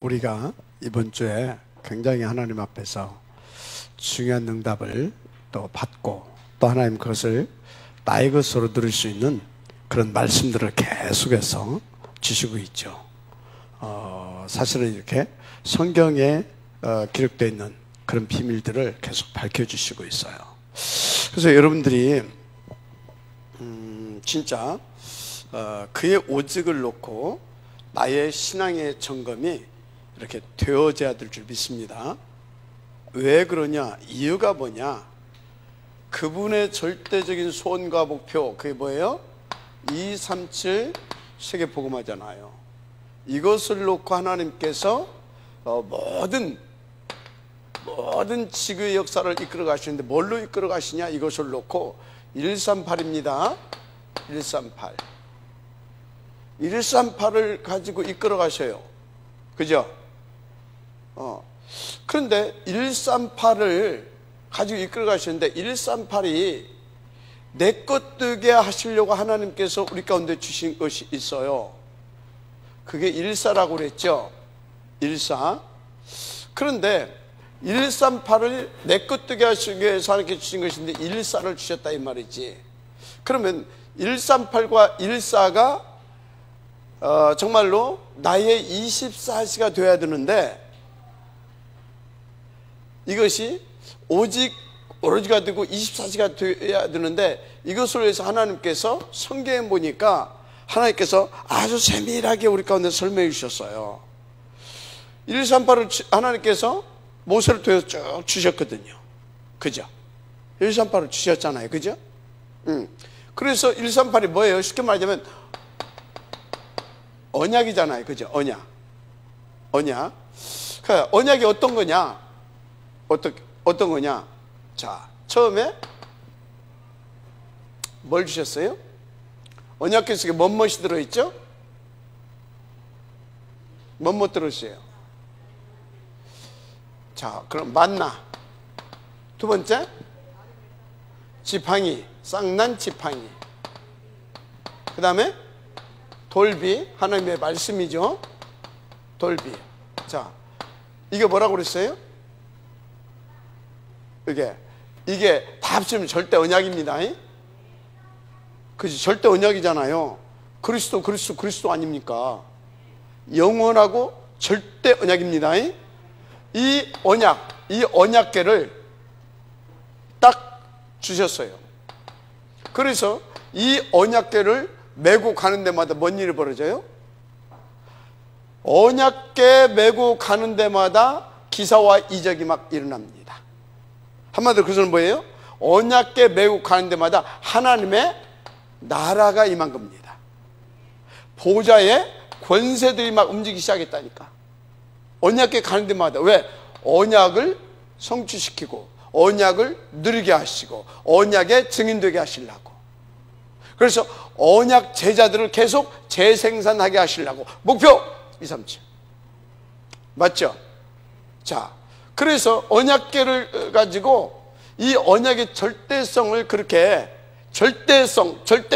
우리가 이번 주에 굉장히 하나님 앞에서 중요한 응답을 또 받고 또 하나님 그것을 나의 것으로 누릴 수 있는 그런 말씀들을 계속해서 주시고 있죠. 사실은 이렇게 성경에 기록되어 있는 그런 비밀들을 계속 밝혀주시고 있어요. 그래서 여러분들이 진짜 그의 오직을 놓고 나의 신앙의 점검이 이렇게 되어져야 될 줄 믿습니다. 왜 그러냐? 이유가 뭐냐? 그분의 절대적인 소원과 목표, 그게 뭐예요? 237 세계복음화잖아요. 이것을 놓고 하나님께서 모든 지구의 역사를 이끌어 가시는데 뭘로 이끌어 가시냐? 이것을 놓고 138입니다. 138을 가지고 이끌어 가셔요. 그죠? 그런데 138을 가지고 이끌어 가시는데 138이 내 것 되게 하시려고 하나님께서 우리 가운데 주신 것이 있어요. 그게 1사라고 그랬죠. 1사. 그런데 138을 내 것 되게 하시기 위해서 하나님께 주신 것인데 1사를 주셨다 이 말이지. 그러면 138과 1사가 정말로 나의 24시가 되어야 되는데 이것이 오로지가 되고 24시가 되어야 되는데 이것을 위해서 하나님께서 성경에 보니까 하나님께서 아주 세밀하게 우리 가운데 설명해 주셨어요. 138을 하나님께서 모세를 통해서 쭉 주셨거든요. 그죠? 138을 주셨잖아요. 그죠? 그래서 138이 뭐예요? 쉽게 말하자면 언약이잖아요. 그죠? 언약. 그러니까 언약이 어떤 거냐? 어떤 거냐? 자, 처음에 뭘 주셨어요? 언약 계속에 뭐뭇이 들어있죠? 뭐뭇 들어있어요? 자, 그럼 만나. 두 번째, 지팡이, 쌍난 지팡이. 그 다음에 돌비, 하나님의 말씀이죠. 돌비. 자, 이게 뭐라고 그랬어요? 이게 다 합치면 절대 언약입니다. 그지? 절대 언약이잖아요. 그리스도 아닙니까? 영원하고 절대 언약입니다. 이 언약궤를 딱 주셨어요. 그래서 이 언약궤를 메고 가는 데마다 뭔 일이 벌어져요? 언약궤 메고 가는 데마다 기사와 이적이 막 일어납니다. 한마디로 그것은 뭐예요? 언약궤 메고 가는 데마다 하나님의 나라가 임한 겁니다. 보좌의 권세들이 막 움직이기 시작했다니까. 언약궤 가는 데마다. 왜? 언약을 성취시키고 언약을 누리게 하시고 언약의 증인되게 하시려고. 그래서 언약 제자들을 계속 재생산하게 하시려고. 목표 237 맞죠? 자, 그래서 언약궤를 가지고 이 언약의 절대성을 그렇게 절대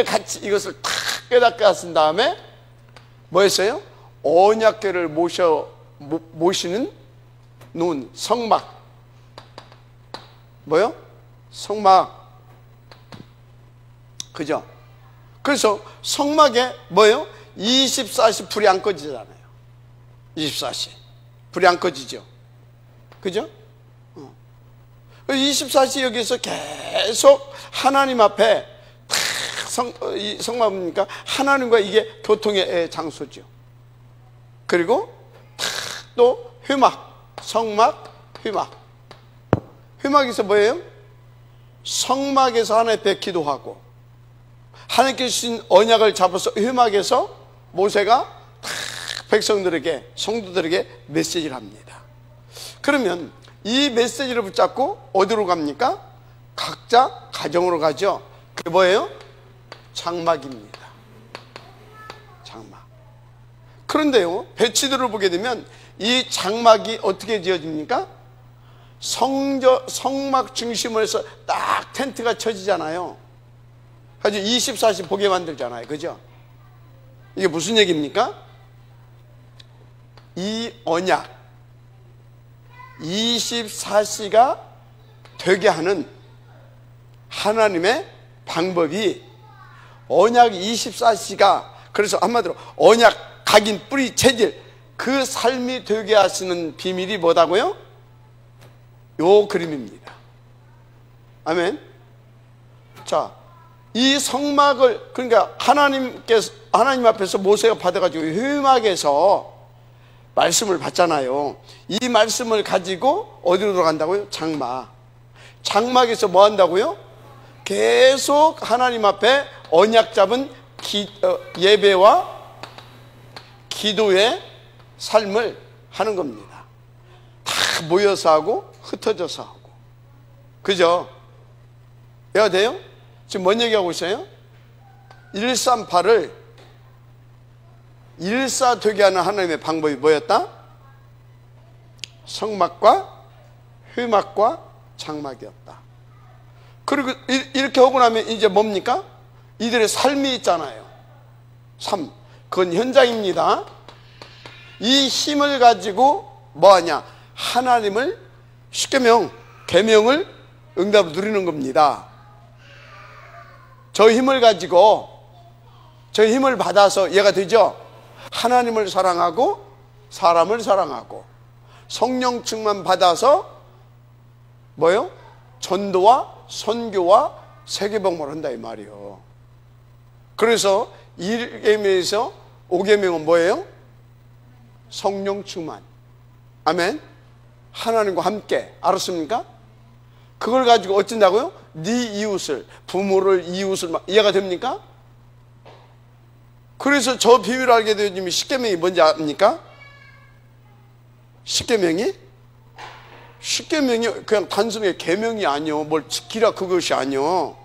가치 이것을 탁 깨닫게 하신 다음에 뭐 했어요? 언약궤를 모시는 눈, 성막. 뭐요? 성막. 그죠? 그래서 성막에 뭐예요? 24시 불이 안 꺼지잖아요. 24시 불이 안 꺼지죠. 그죠? 24시 여기서 계속 하나님 앞에 성막입니까? 하나님과 이게 교통의 장소죠. 그리고 또 성막, 회막에서 뭐예요? 성막에서 하나님 앞에 기도하고 하나님께 주신 언약을 잡아서 회막에서 모세가 백성들에게, 성도들에게 메시지를 합니다. 그러면 이 메시지를 붙잡고 어디로 갑니까? 각자 가정으로 가죠. 그게 뭐예요? 장막입니다. 장막. 그런데요, 배치들을 보게 되면 이 장막이 어떻게 지어집니까? 성막 중심으로 해서 딱 텐트가 쳐지잖아요. 아주 24시 보게 만들잖아요. 그죠? 이게 무슨 얘기입니까? 이 언약 24시가 되게 하는 하나님의 방법이 언약 24시가, 그래서 한마디로 언약 각인 뿌리 체질 그 삶이 되게 하시는 비밀이 뭐다고요? 요 그림입니다. 아멘. 자, 이 성막을, 그러니까 하나님 앞에서 모세가 받아가지고 회막에서 말씀을 받잖아요. 이 말씀을 가지고 어디로 들어간다고요? 장막에서 뭐 한다고요? 계속 하나님 앞에 언약 잡은 예배와 기도의 삶을 하는 겁니다. 다 모여서 하고 흩어져서 하고. 그죠? 이해가 돼요? 지금 뭔 얘기하고 있어요? 138을 일사되게 하는 하나님의 방법이 뭐였다? 성막과 회막과 장막이었다. 그리고 이렇게 하고 나면 이제 뭡니까? 이들의 삶이 있잖아요. 삶. 그건 현장입니다. 이 힘을 가지고 뭐하냐? 하나님을 십계명, 계명을 응답을 누리는 겁니다. 저 힘을 가지고, 저 힘을 받아서 이해가 되죠? 하나님을 사랑하고 사람을 사랑하고 성령 충만 받아서 뭐요? 전도와 선교와 세계복음을 한다 이 말이요. 그래서 1계명에서 5계명은 뭐예요? 성령 충만. 아멘. 하나님과 함께. 알았습니까? 그걸 가지고 어쩐다고요? 네 이웃을, 부모를, 이웃을, 이해가 됩니까? 그래서 저 비밀을 알게 되어지면 십계명이 뭔지 압니까? 십계명이 그냥 단순히 계명이 아니요, 뭘 지키라 그것이 아니요.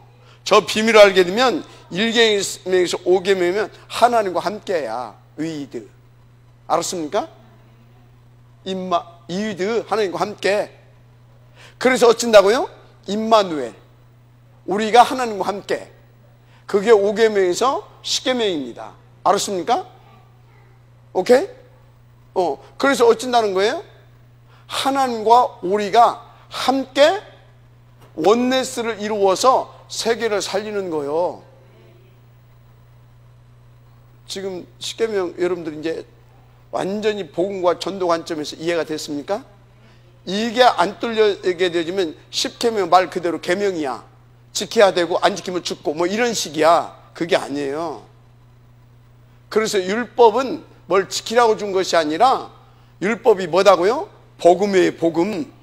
저 비밀을 알게 되면 1계명에서 5계명이면 하나님과 함께야. 의이드. 알았습니까? 이의드, 하나님과 함께. 그래서 어쩐다고요? 임마누엘, 우리가 하나님과 함께. 그게 5계명에서 10계명입니다. 알았습니까? 오케이? 그래서 어쩐다는 거예요? 하나님과 우리가 함께 원네스를 이루어서 세계를 살리는 거예요. 지금 10계명 여러분들 이제 완전히 복음과 전도 관점에서 이해가 됐습니까? 이게 안 뚫리게 되어지면 10계명 말 그대로 계명이야. 지켜야 되고 안 지키면 죽고 뭐 이런 식이야. 그게 아니에요. 그래서 율법은 뭘 지키라고 준 것이 아니라 율법이 뭐다고요? 복음이에요. 복음.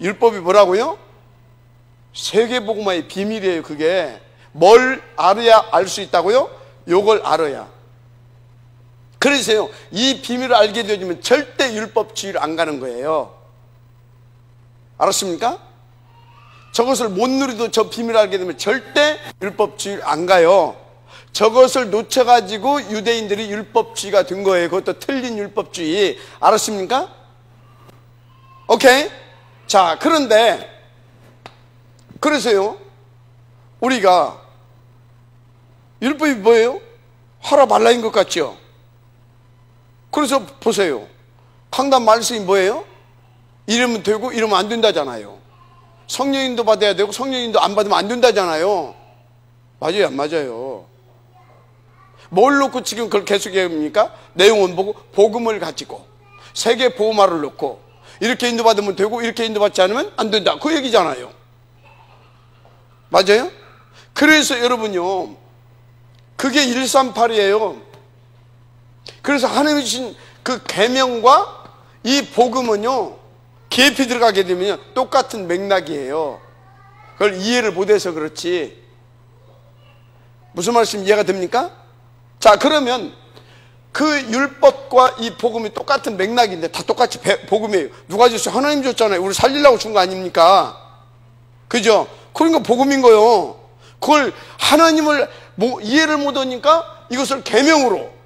율법이 뭐라고요? 세계복음화의 비밀이에요. 그게 뭘 알아야 알 수 있다고요? 요걸 알아야. 그래서요, 이 비밀을 알게 되어지면 절대 율법주의를 안 가는 거예요. 알았습니까? 저것을 못 누리도 저 비밀을 알게 되면 절대 율법주의를 안 가요. 저것을 놓쳐가지고 유대인들이 율법주의가 된 거예요. 그것도 틀린 율법주의. 알았습니까? 오케이? 자, 그런데 그래서요, 우리가 율법이 뭐예요? 하라 말라인 것 같죠? 그래서 보세요. 강단 말씀이 뭐예요? 이러면 되고 이러면 안 된다잖아요. 성령인도 받아야 되고 성령인도 안 받으면 안 된다잖아요. 맞아요, 안 맞아요? 뭘 놓고 지금 그걸 계속 얘기합니까? 내용은 보고 복음을 가지고 세계 보호마를 놓고 이렇게 인도받으면 되고 이렇게 인도받지 않으면 안 된다, 그 얘기잖아요. 맞아요? 그래서 여러분요, 그게 138이에요. 그래서 하나님이 주신 그 계명과 이 복음은요, 깊이 들어가게 되면 똑같은 맥락이에요. 그걸 이해를 못해서 그렇지. 무슨 말씀 이해가 됩니까? 자, 그러면 그 율법과 이 복음이 똑같은 맥락인데 다 똑같이 복음이에요. 누가 줬어요? 하나님 줬잖아요. 우리 살리려고 준 거 아닙니까? 그죠? 그러니까 복음인 거예요. 그걸 하나님을 이해를 못하니까 이것을 계명으로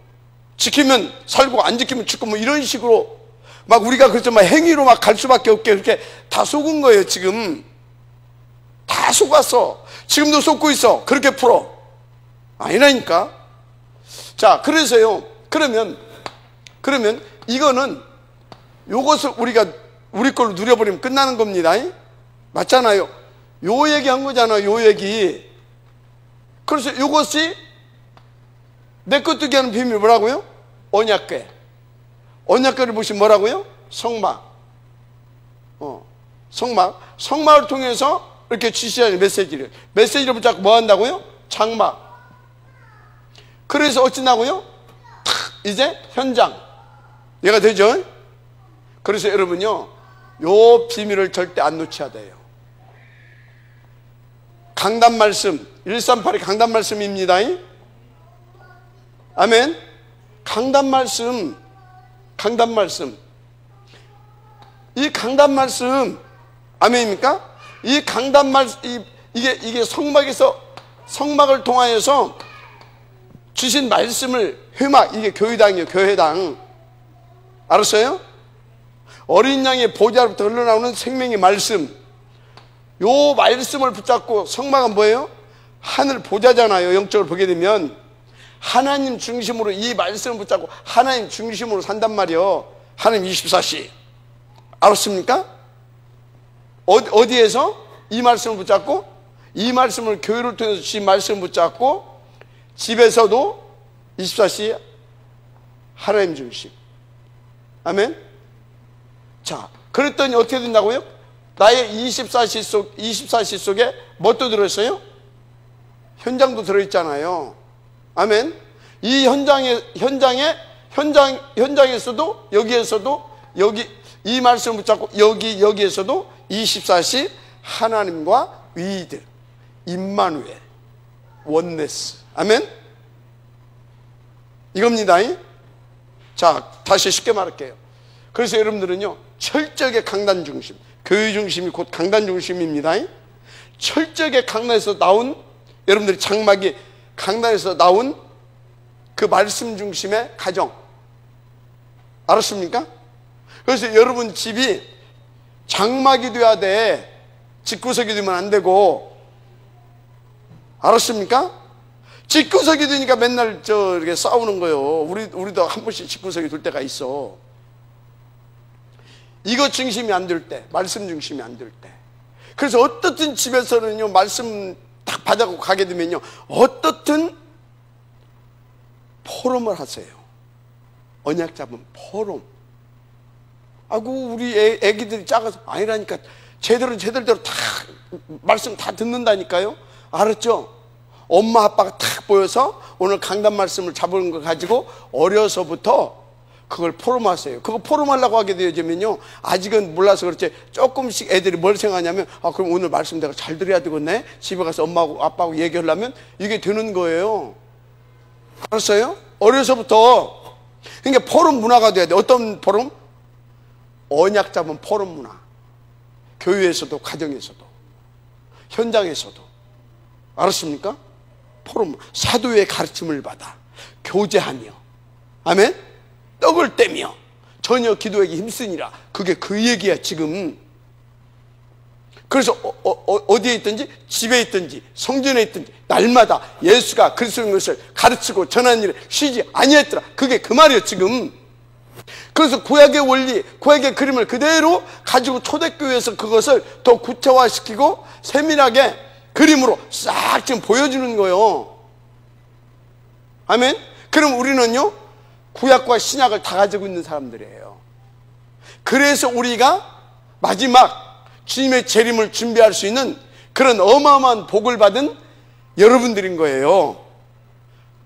지키면 살고 안 지키면 죽고 뭐 이런 식으로 막 우리가 그렇죠, 막 행위로 막 갈 수밖에 없게 그렇게 다 속은 거예요. 지금 다 속았어. 지금도 속고 있어. 그렇게 풀어. 아니라니까. 자, 그래서요, 그러면 이거는 요것을 우리가 우리 걸로 누려버리면 끝나는 겁니다. 맞잖아요. 요 얘기 한 거잖아요. 요 얘기. 그래서 이것이 내 것 되게 하는 비밀이 뭐라고요? 언약궤. 언약궤를 보시면 뭐라고요? 성막. 성막을 통해서 이렇게 지시하는 메시지를 붙잡고 뭐 한다고요? 장막. 그래서 어찌나고요? 이제 현장. 얘가 되죠? 그래서 여러분요, 요 비밀을 절대 안 놓쳐야 돼요. 강단 말씀, 138이 강단 말씀입니다. 아멘. 강단 말씀. 이 강단 말씀, 아멘입니까? 이 강단 말씀, 이게 성막을 통하여서 주신 말씀을 이게 교회당이에요, 교회당. 알았어요? 어린 양의 보좌로부터 흘러나오는 생명의 말씀. 요 말씀을 붙잡고, 성막은 뭐예요? 하늘 보좌잖아요. 영적으로 보게 되면 하나님 중심으로 이 말씀을 붙잡고 하나님 중심으로 산단 말이요. 하나님 24시. 알았습니까? 어디에서? 이 말씀을 붙잡고, 이 말씀을 교회를 통해서 주신 말씀을 붙잡고, 집에서도 24시 하나님 중심. 아멘. 자, 그랬더니 어떻게 된다고요? 나의 24시 속에 뭣도 들어있어요? 현장도 들어있잖아요. 아멘. 이 현장에서도, 여기에서도, 이 말씀을 붙잡고, 여기에서도 24시 하나님과 위드, 임마누엘, 원네스. 아멘. 이겁니다. 자, 다시 쉽게 말할게요. 그래서 여러분들은요, 철저하게 강단 중심, 교회 중심이 곧 강단 중심입니다. 철저하게 강단에서 나온, 여러분들이 장막이 강단에서 나온 그 말씀 중심의 가정. 알았습니까? 그래서 여러분 집이 장막이 돼야 돼. 집구석이 되면 안 되고. 알았습니까? 집구석이 되니까 맨날 이렇게 싸우는 거예요. 우리도 한 번씩 집구석이 될 때가 있어. 이거 중심이 안 될 때, 말씀 중심이 안 될 때. 그래서 어떻든 집에서는요, 말씀 딱 받아고 가게 되면요, 어떻든 포럼을 하세요. 언약 잡은 포럼. 아이고, 우리 애기들이 작아서 아니라니까. 제대로대로 다 말씀 다 듣는다니까요. 알았죠? 엄마 아빠가 탁 보여서 오늘 강단 말씀을 잡은 걸 가지고 어려서부터 그걸 포럼하세요. 그거 포럼하려고 하게 되면요, 아직은 몰라서 그렇지 조금씩 애들이 뭘 생각하냐면, 그럼 오늘 말씀 내가 잘 들어야 되겠네. 집에 가서 엄마하고 아빠하고 얘기하려면 이게 되는 거예요. 알았어요? 어려서부터. 그러니까 포럼 문화가 돼야 돼. 어떤 포럼? 언약 잡은 포럼 문화. 교회에서도, 가정에서도, 현장에서도. 알았습니까? 포럼, 사도의 가르침을 받아 교제하며, 아멘? 떡을 떼며 전혀 기도하기 힘쓰니라. 그게 그 얘기야 지금. 그래서 어디에 있든지, 집에 있든지 성전에 있든지 날마다 예수가 그리스도인 것을 가르치고 전하는 일에 쉬지 아니했더라. 그게 그 말이에요 지금. 그래서 구약의 원리, 구약의 그림을 그대로 가지고 초대교회에서 그것을 더 구체화시키고 세밀하게 그림으로 싹 지금 보여주는 거예요. 아멘. 그럼 우리는요, 구약과 신약을 다 가지고 있는 사람들이에요. 그래서 우리가 마지막 주님의 재림을 준비할 수 있는 그런 어마어마한 복을 받은 여러분들인 거예요.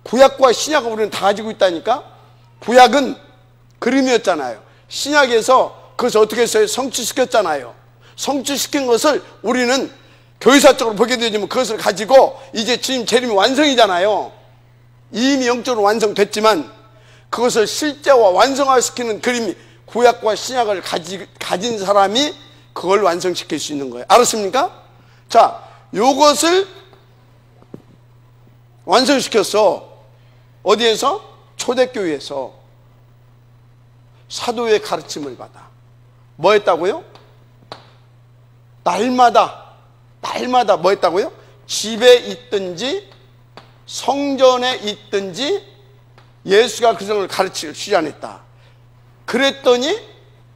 구약과 신약을 우리는 다 가지고 있다니까. 구약은 그림이었잖아요. 신약에서 그것을 어떻게 했어요? 성취시켰잖아요. 성취시킨 것을 우리는 교회사적으로 보게 되지만 그것을 가지고 이제 주님 재림이 완성이잖아요. 이미 영적으로 완성됐지만 그것을 실제와 완성화시키는 그림이 구약과 신약을 가진 사람이 그걸 완성시킬 수 있는 거예요. 알았습니까? 자, 요것을 완성시켰어. 어디에서? 초대교회에서. 사도의 가르침을 받아. 뭐 했다고요? 날마다 뭐 했다고요? 집에 있든지 성전에 있든지 예수가 그 점을 가르치기 쉬지 않았다. 그랬더니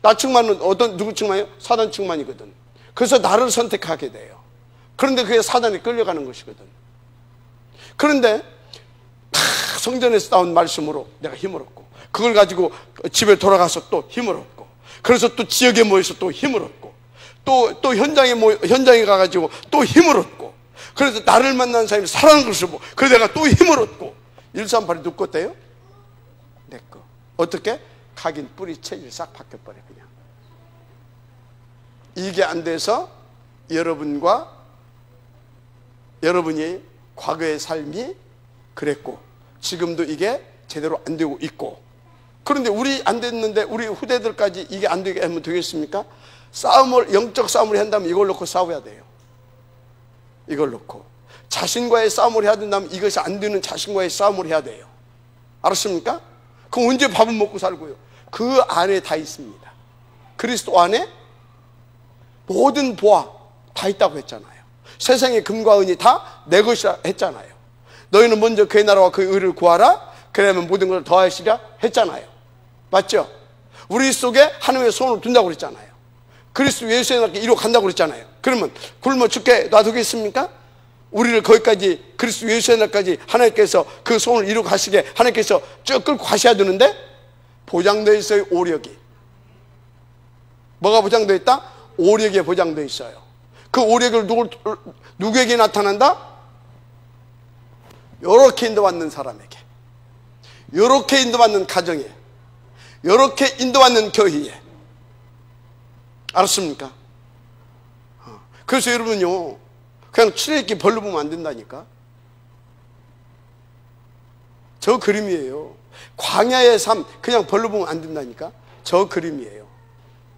나 측만은 누구 측만이요? 사단 측만이거든. 그래서 나를 선택하게 돼요. 그런데 그게 사단에 끌려가는 것이거든. 그런데 성전에서 나온 말씀으로 내가 힘을 얻고, 그걸 가지고 집에 돌아가서 또 힘을 얻고, 그래서 또 지역에 모여서 또 힘을 얻고, 또 현장에 가가지고 또 힘을 얻고, 그래서 나를 만난 사람이 사랑하는 것을 보고, 그래서 내가 또 힘을 얻고. 138이 누구 것대요? 내 거. 어떻게? 각인 뿌리 체질 싹 바뀌어버려 그냥. 이게 안 돼서 여러분이 과거의 삶이 그랬고, 지금도 이게 제대로 안 되고 있고. 그런데 우리 안 됐는데 우리 후대들까지 이게 안 되게 하면 되겠습니까? 영적 싸움을 한다면 이걸 놓고 싸워야 돼요. 이걸 놓고 자신과의 싸움을 해야 된다면 이것이 안 되는 자신과의 싸움을 해야 돼요. 알았습니까? 그럼 언제 밥은 먹고 살고요? 그 안에 다 있습니다. 그리스도 안에 모든 보화 다 있다고 했잖아요. 세상의 금과 은이 다 내 것이라 했잖아요. 너희는 먼저 그의 나라와 그의 의를 구하라, 그러면 모든 것을 더하시리라 했잖아요. 맞죠? 우리 속에 하나님의 손을 둔다고 그랬잖아요. 그리스도 예수의 나라께 이루어간다고 그랬잖아요. 그러면 굶어 죽게 놔두겠습니까? 우리를 거기까지, 그리스도 예수의 날까지 하나님께서 그 손을 이루어 가시게 하나님께서 쭉 끌고 가셔야 되는데, 보장되어 있어요. 오력이. 뭐가 보장되어 있다? 오력이 보장되어 있어요. 그 오력을 누구에게 나타난다? 요렇게 인도받는 사람에게, 요렇게 인도받는 가정에, 요렇게 인도받는 교회에. 알았습니까? 그래서 여러분요, 그냥 출애굽기 벌로 보면 안 된다니까. 저 그림이에요. 광야의 삶 그냥 벌로 보면 안 된다니까. 저 그림이에요.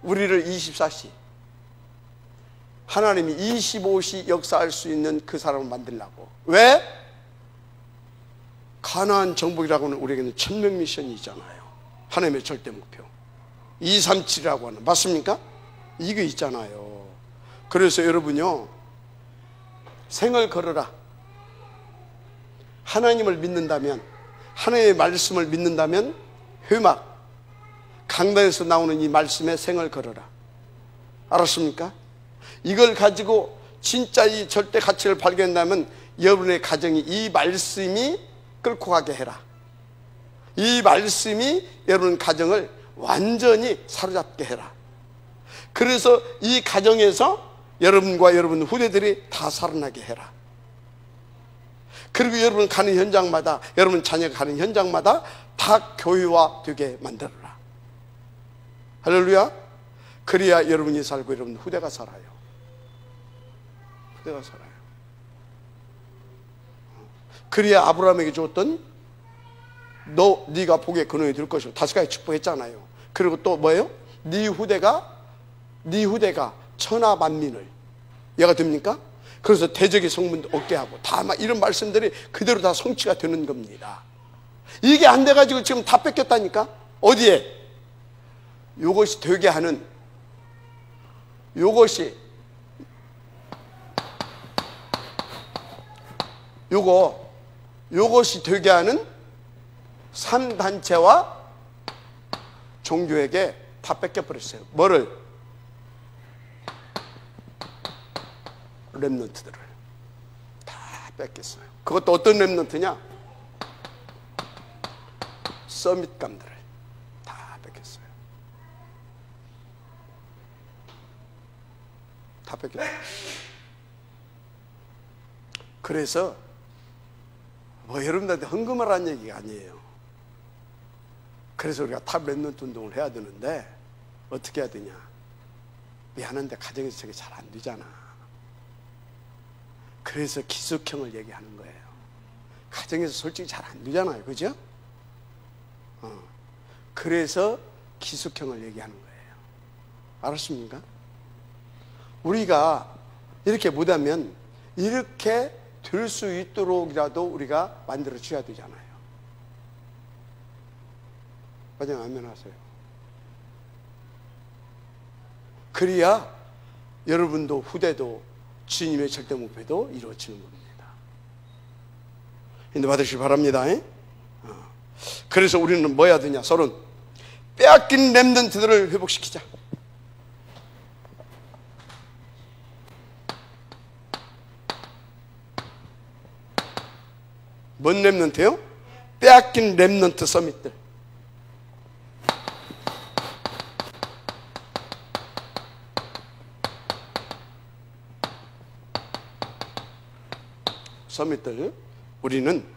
우리를 24시, 하나님이 25시 역사할 수 있는 그 사람을 만들려고. 왜? 가나안 정복이라고는 우리에게는 천명 미션이 있잖아요. 하나님의 절대 목표 237이라고 하는, 맞습니까? 이거 있잖아요. 그래서 여러분요, 생을 걸어라. 하나님을 믿는다면, 하나님의 말씀을 믿는다면, 회막 강단에서 나오는 이 말씀에 생을 걸어라. 알았습니까? 이걸 가지고 진짜 이 절대 가치를 발견한다면 여러분의 가정이 이 말씀이 끌고 가게 해라. 이 말씀이 여러분 가정을 완전히 사로잡게 해라. 그래서 이 가정에서 여러분과 여러분 후대들이 다 살아나게 해라. 그리고 여러분 가는 현장마다, 여러분 자녀가 가는 현장마다 다 교회화 되게 만들어라. 할렐루야. 그래야 여러분이 살고 여러분 후대가 살아요. 후대가 살아요. 그래야 아브라함에게 줬던 네가 복의 근원이 될 것이고 5가지 축복했잖아요. 그리고 또 뭐예요? 네 후대가 천하 만민을 얘가 됩니까? 그래서 대적의 성문도 얻게 하고 다 막 이런 말씀들이 그대로 다 성취가 되는 겁니다. 이게 안 돼가지고 지금 다 뺏겼다니까. 어디에? 요것이 되게 하는, 요것이 되게 하는 3단체와 종교에게 다 뺏겨버렸어요. 뭐를? 렘넌트들을 다 뺏겼어요. 그것도 어떤 렘넌트냐? 서밋감들을 다 뺏겼어요. 다 뺏겼어요. 그래서 여러분들한테 헌금하라는 얘기가 아니에요. 그래서 우리가 탑 렘넌트 운동을 해야 되는데 어떻게 해야 되냐? 미안한데 가정에서 저게 잘 안 되잖아. 그래서 기숙형을 얘기하는 거예요. 가정에서 솔직히 잘 안 되잖아요. 그죠? 그래서 기숙형을 얘기하는 거예요. 알았습니까? 우리가 이렇게 못하면 이렇게 될 수 있도록이라도 우리가 만들어 줘야 되잖아요. 과장 아멘 하세요. 그래야 여러분도 후대도 주님의 절대 목표도 이루어지는 겁니다. 인도 받으시기 바랍니다. 그래서 우리는 뭐 해야 되냐? 서로 빼앗긴 렘넌트들을 회복시키자. 뭔 렘넌트요? 빼앗긴 렘넌트 서밋들. 서밋들 우리는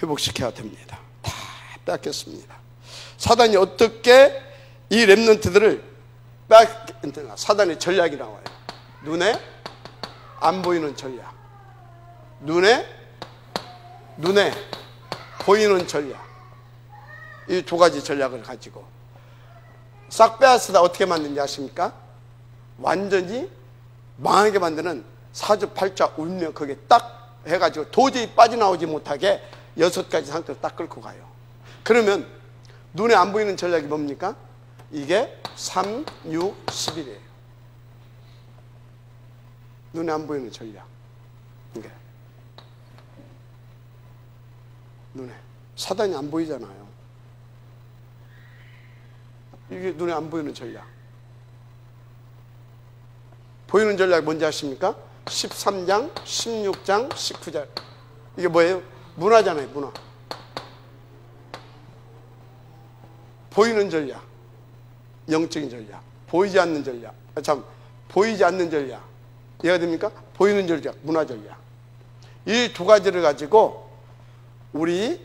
회복시켜야 됩니다. 다 뺏겼습니다. 사단이 어떻게 이 렘넌트들을 사단의 전략이 나와요. 눈에 안 보이는 전략, 눈에 보이는 전략. 이 두 가지 전략을 가지고 싹 빼앗으다 어떻게 만드는지 아십니까? 완전히 망하게 만드는 사주팔자 운명, 거기에 딱 해가지고 도저히 빠져나오지 못하게 6가지 상태로 딱 끌고 가요. 그러면 눈에 안 보이는 전략이 뭡니까? 이게 3, 6, 11이에요. 눈에 안 보이는 전략. 이게 눈에 사단이 안 보이잖아요. 이게 눈에 안 보이는 전략. 보이는 전략이 뭔지 아십니까? 13장, 16장, 19장. 이게 뭐예요? 문화잖아요, 문화. 보이는 전략, 영적인 전략. 보이지 않는 전략. 보이지 않는 전략. 이해가 됩니까? 보이는 전략, 문화 전략. 이 두 가지를 가지고 우리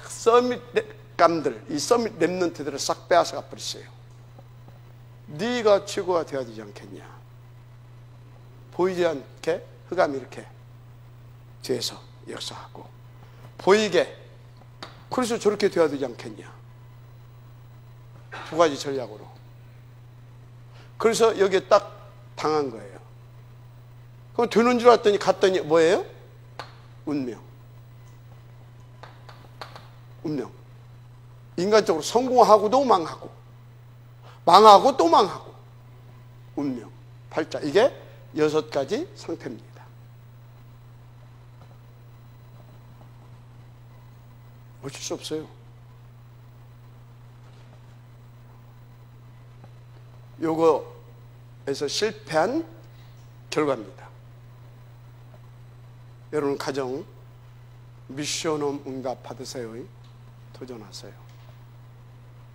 서밋감들, 이 서밋 렘넌트들을 싹 빼앗아 버렸어요. 네가 최고가 되어야 되지 않겠냐. 보이지 않게 흑암이 이렇게 뒤에서 역사하고 보이게, 그래서 저렇게 되어야 되지 않겠냐. 두 가지 전략으로. 그래서 여기에 딱 당한 거예요. 그럼 되는 줄 알았더니 갔더니 뭐예요? 운명. 인간적으로 성공하고도 망하고, 망하고 또 망하고. 운명. 팔자. 이게 6가지 상태입니다. 어쩔 수 없어요. 요거에서 실패한 결과입니다. 여러분 가정 미션홈 응답 받으세요. 도전하세요.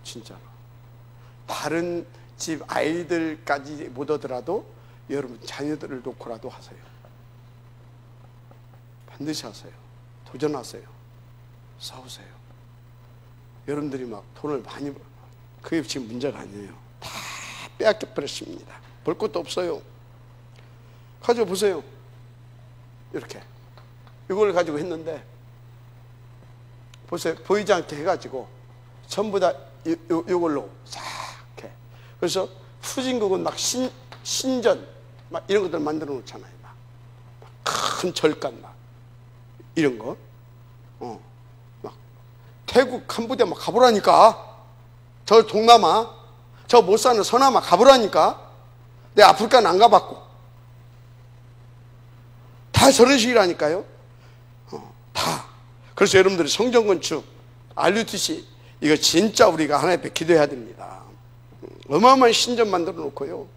진짜로. 다른 집 아이들까지 못 오더라도 여러분 자녀들을 놓고라도 하세요. 반드시 하세요. 도전하세요. 싸우세요. 여러분들이 막 돈을 많이 그게 지금 문제가 아니에요. 다 빼앗겨 버렸습니다. 볼 것도 없어요. 가지고 보세요. 이렇게 이걸 가지고 했는데 보세요. 보이지 않게 해가지고 전부 다 이걸로 싹 해. 그래서 후진국은 막 신전 막 이런 것들 만들어 놓잖아요. 막 큰 절간 막 이런 거. 막 태국 캄보디아 막 가보라니까. 저 동남아, 저 못 사는 서남아 가보라니까. 내 아프리카는 안 가봤고. 다 저런 식이라니까요. 다. 그래서 여러분들이 성전 건축, RUTC 이거 진짜 우리가 하나님 앞에 기도해야 됩니다. 어마어마한 신전 만들어 놓고요.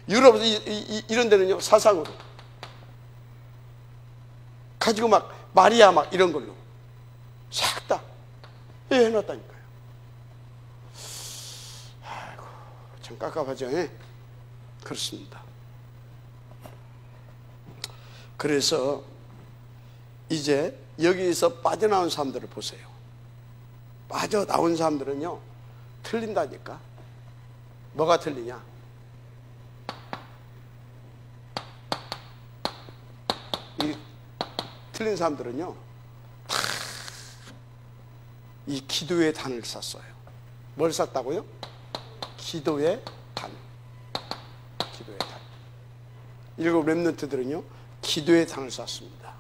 유럽 이런 데는요 사상으로 가지고 막 마리아 막 이런 걸로 싹 다 해놨다니까요. 아이고 참 깝깝하죠. 그렇습니다. 그래서 이제 여기서 빠져나온 사람들을 보세요. 빠져나온 사람들은요 틀린다니까. 뭐가 틀리냐? 이 틀린 사람들은요 이 기도의 단을 쌌어요. 뭘 쌌다고요? 기도의 단. 기도의 단. 7 렘넌트들은요 기도의 단을 쌌습니다.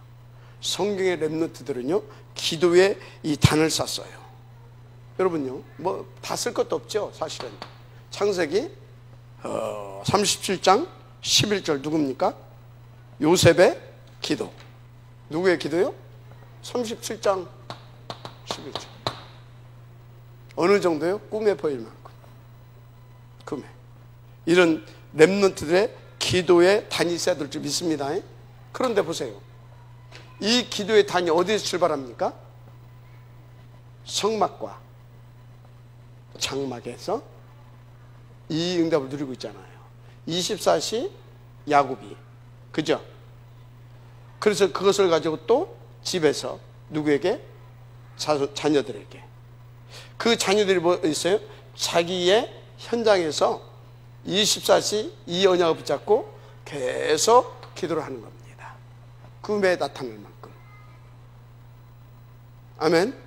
성경의 렘넌트들은요 기도의 이 단을 쌌어요. 여러분요 뭐 다 쓸 것도 없죠. 사실은 창세기 37장 11절 누굽니까? 요셉의 기도. 누구의 기도요? 37장 11절. 어느 정도요? 꿈에 보일 만큼. 꿈에. 이런 렘넌트들의 기도의 단이 있어야 될 줄 믿습니다. 그런데 보세요. 이 기도의 단이 어디에서 출발합니까? 성막과 장막에서 이 응답을 누리고 있잖아요. 24시 야곱이. 그죠? 그래서 그것을 가지고 또 집에서 누구에게? 자녀들에게. 그 자녀들이 뭐 있어요? 자기의 현장에서 24시 이 언약을 붙잡고 계속 기도를 하는 겁니다. 꿈에 나타날 만큼. 아멘?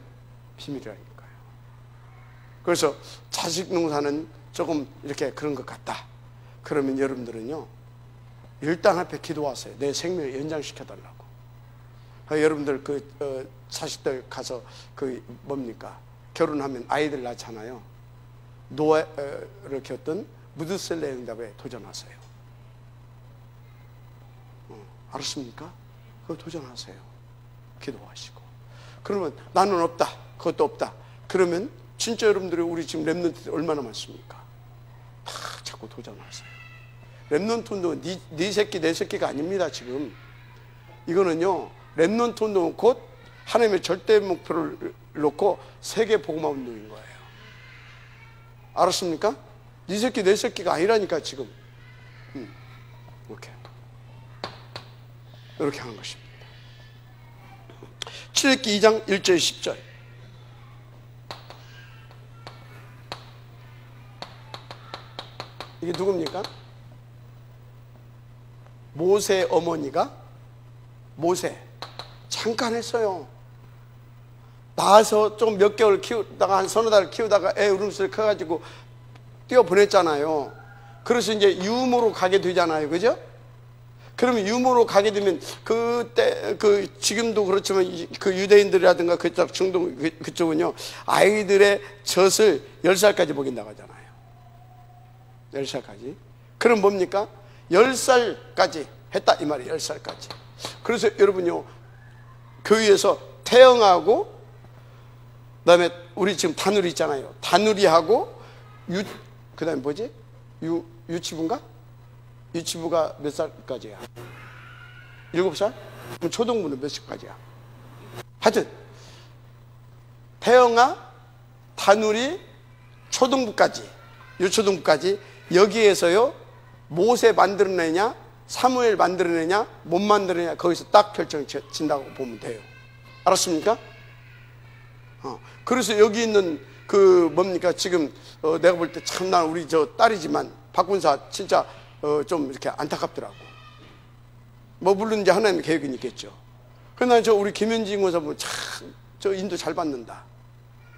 비밀이라니까요. 그래서 자식 농사는 조금 이렇게 그런 것 같다. 그러면 여러분들은요, 일단 앞에 기도하세요. 내 생명을 연장시켜달라고. 여러분들 자식들 가서 뭡니까? 결혼하면 아이들 낳잖아요. 노아를 겪던 무드셀라의 응답에 도전하세요. 알았습니까? 그거 도전하세요. 기도하시고. 그러면 나는 없다. 그것도 없다. 그러면 진짜 여러분들이 우리 지금 렘넌트 얼마나 많습니까? 다 자꾸 도전하세요. 렘넌트 운동은 네 새끼 내 새끼가 아닙니다. 지금 이거는요, 렘넌트 운동은 곧 하나님의 절대 목표를 놓고 세계 복음화 운동인 거예요. 알았습니까? 네 새끼 내 새끼가 아니라니까 지금. 이렇게 하는 것입니다. 출애굽기 2장 1절 10절. 이게 누굽니까? 모세 어머니가 모세 잠깐 했어요. 낳아서 좀 몇 개월 키우다가 한 서너 달 키우다가 애 울음소리 커가지고 뛰어 보냈잖아요. 그래서 이제 유모로 가게 되잖아요. 그죠? 그러면 유모로 가게 되면 그때 지금도 그렇지만 그 유대인들이라든가 그쪽 중동 그쪽은요, 아이들의 젖을 10살까지 먹인다고 하잖아요. 10살까지. 그럼 뭡니까? 10살까지 했다 이 말이에요. 10살까지. 그래서 여러분요, 교회에서 태영하고 그다음에 우리 지금 다누리 있잖아요. 다누리하고 그다음에 뭐지? 유치부인가? 유치부가 몇 살까지야? 7살? 그럼 초등부는 몇 살까지야? 하여튼 태영아, 다누리, 초등부까지, 유초등부까지 여기에서요, 모세 만들어내냐, 사무엘 만들어내냐, 못 만들어내냐, 거기서 딱 결정진다고 보면 돼요. 알았습니까? 그래서 여기 있는 뭡니까? 지금 내가 볼 때 참 난 우리 저 딸이지만 박군사 진짜 좀 이렇게 안타깝더라고. 뭐 물론 이제 하나님의 계획은 있겠죠. 그러나 저 우리 김현지 인권사 보면 참 저 인도 잘 받는다.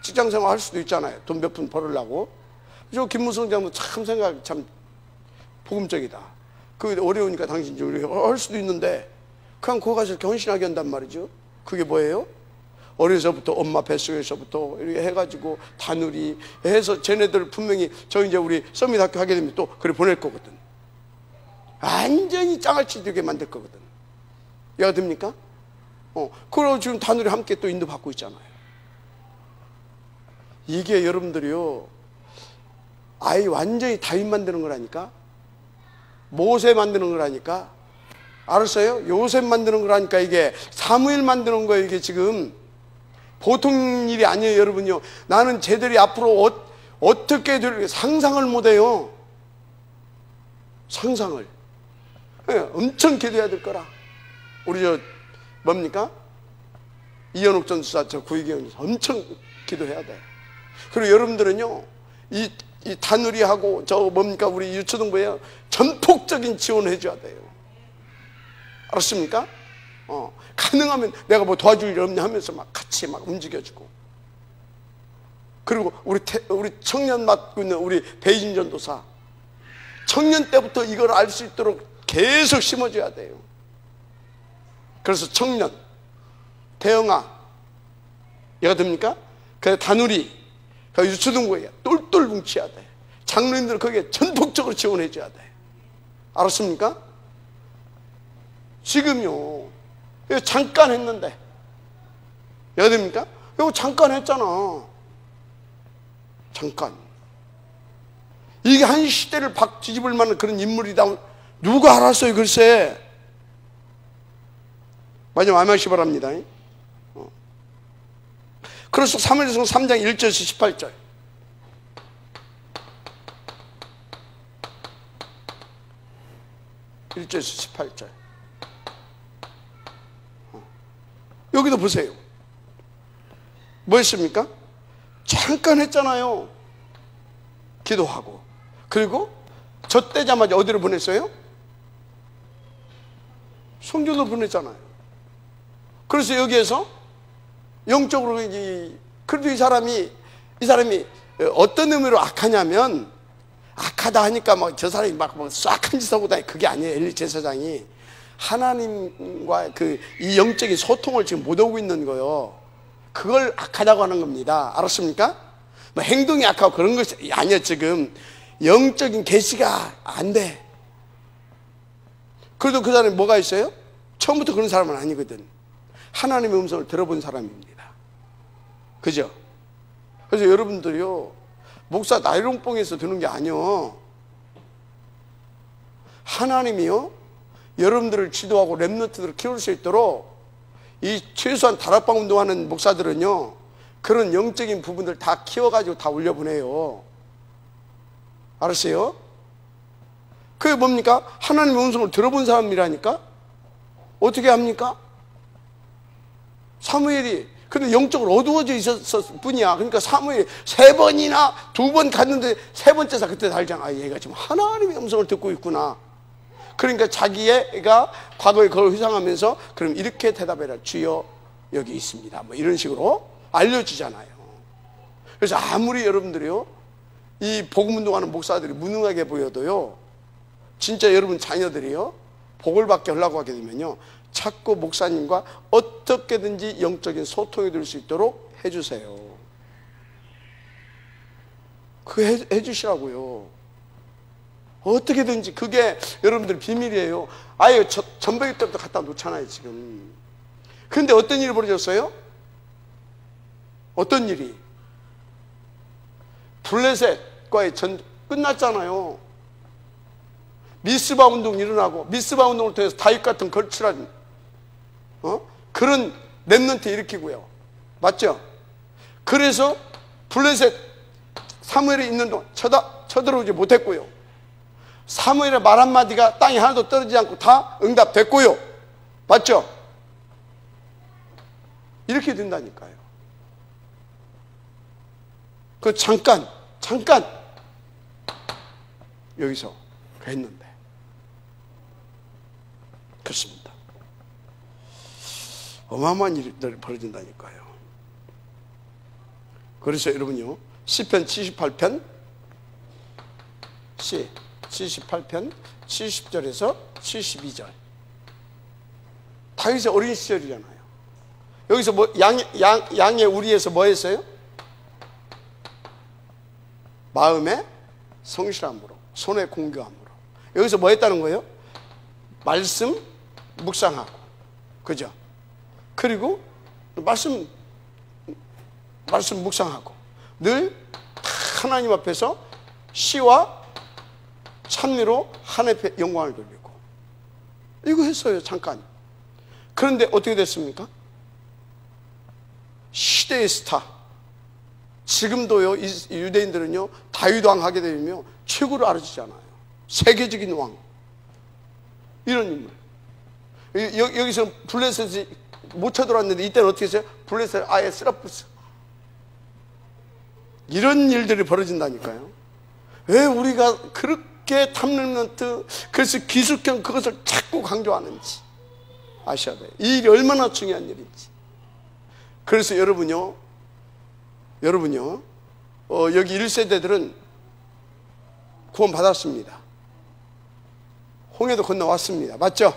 직장생활 할 수도 있잖아요. 돈 몇 푼 벌으려고. 저 김무성 장도 참 생각 참 복음적이다. 어려우니까 당신 좀 할 수도 있는데 그냥 거기 가서 헌신하게 한단 말이죠. 그게 뭐예요? 어려서부터 엄마 뱃속에서부터 이렇게 해가지고 다누리 해서 쟤네들 분명히 저 이제 우리 서밋 학교 하게 되면 또 그래 보낼 거거든. 완전히 짱알치 되게 만들 거거든. 이해가 됩니까? 그리고 지금 다누리 함께 또 인도 받고 있잖아요. 이게 여러분들이요, 아이 완전히 다윗 만드는 거라니까. 모세 만드는 거라니까. 알았어요? 요셉 만드는 거라니까. 이게 사무엘 만드는 거예요. 이게 지금 보통 일이 아니에요. 여러분요, 나는 쟤들이 앞으로 어떻게 될 상상을 못해요. 상상을. 네, 엄청 기도해야 될 거라. 우리 뭡니까? 이현옥 전수사 저 구의경 엄청 기도해야 돼. 그리고 여러분들은요, 이 다누리하고 저 뭡니까? 우리 유초등부에 전폭적인 지원을 해줘야 돼요. 알았습니까? 가능하면 내가 뭐 도와줄 일 없냐 하면서 막 같이 막 움직여주고. 그리고 우리 청년 맡고 있는 우리 베이징 전도사, 청년 때부터 이걸 알 수 있도록 계속 심어줘야 돼요. 그래서 청년, 태영아, 얘가 됩니까? 그 다누리, 그 유초등부에 똘똘 뭉쳐야 돼. 장로님들 거기에 전폭적으로 지원해줘야 돼. 알았습니까? 지금요, 이거 잠깐 했는데, 얘가 됩니까? 이거 잠깐 했잖아. 잠깐. 이게 한 시대를 뒤집을 만한 그런 인물이다. 누가 알았어요, 글쎄. 마지막 아마시 바랍니다. 그래서 사무엘상 3장 1절에서 18절. (1절에서 18절) 여기도 보세요. 뭐 했습니까? 잠깐 했잖아요. 기도하고. 그리고 젖대자마자 어디로 보냈어요? 성전으로 보냈잖아요. 그래서 여기에서 영적으로 그래도 이 사람이 어떤 의미로 악하냐면, 악하다 하니까 막 저 사람이 막 싹한 짓 하고 다니, 그게 아니에요. 엘리 제사장이 하나님과 이 영적인 소통을 지금 못 하고 있는 거예요. 그걸 악하다고 하는 겁니다. 알았습니까? 뭐 행동이 악하고 그런 것이 아니야. 지금 영적인 계시가 안 돼. 그래도 그 사람이 뭐가 있어요? 처음부터 그런 사람은 아니거든. 하나님의 음성을 들어본 사람입니다. 그죠? 그래서 여러분들이요, 목사 나이롱뽕에서 드는 게 아니요, 하나님이요 여러분들을 지도하고 렘넌트들을 키울 수 있도록 이 최소한 다락방 운동하는 목사들은요, 그런 영적인 부분들 다 키워가지고 다 올려보내요. 알았어요? 그게 뭡니까? 하나님의 음성을 들어본 사람이라니까? 어떻게 합니까? 사무엘이 근데 영적으로 어두워져 있었을 뿐이야. 그러니까 사무엘이 3번이나 2번 갔는데 3번째사 그때 알잖아. 아, 얘가 지금 하나님의 음성을 듣고 있구나. 그러니까 자기가 과거에 그걸 회상하면서 그럼 이렇게 대답해라. 주여 여기 있습니다. 뭐 이런 식으로 알려주잖아요. 그래서 아무리 여러분들이요, 이 복음운동하는 목사들이 무능하게 보여도요, 진짜 여러분 자녀들이요, 복을 받게 하려고 하게 되면요, 자꾸 목사님과 어떻게든지 영적인 소통이 될 수 있도록 해주세요. 그거 해주시라고요. 어떻게든지. 그게 여러분들 비밀이에요. 아예 전배기 때부터 갖다 놓잖아요 지금. 그런데 어떤 일이 벌어졌어요? 어떤 일이? 블레셋과의 전 끝났잖아요. 미스바 운동 일어나고, 미스바 운동을 통해서 다윗 같은 걸출한 그런 렘넌트 일으키고요. 맞죠? 그래서 블레셋 사무엘이 있는 동안 쳐들어오지 못했고요. 사무엘의 말 한마디가 땅에 하나도 떨어지지 않고 다 응답됐고요. 맞죠? 이렇게 된다니까요. 그 잠깐 여기서 했는데 그렇습니다. 어마어마한 일들이 벌어진다니까요. 그래서 여러분요, 시편 78편 70절에서 72절, 다윗의 어린 시절이잖아요. 여기서 뭐 양의 우리에서 뭐 했어요? 마음의 성실함으로, 손의 공교함으로. 여기서 뭐 했다는 거예요? 말씀 묵상하고, 그죠? 그리고 말씀 묵상하고 늘 하나님 앞에서 시와 찬미로 하나님의 영광을 돌리고, 이거 했어요 잠깐. 그런데 어떻게 됐습니까? 시대의 스타. 지금도요, 이 유대인들은요, 다윗 왕 하게 되면 최고로 알아주잖아요. 세계적인 왕, 이런 인물. 여기서 블레셋이 못 쳐들어왔는데 이때는 어떻게 했어요? 블레셋 아예 쓰라뿌스. 이런 일들이 벌어진다니까요. 왜 우리가 그렇게 탑렘넌트, 그래서 기숙형 그것을 자꾸 강조하는지 아셔야 돼요. 이 일이 얼마나 중요한 일인지. 그래서 여러분요, 여기 1세대들은 구원 받았습니다. 홍해도 건너왔습니다. 맞죠?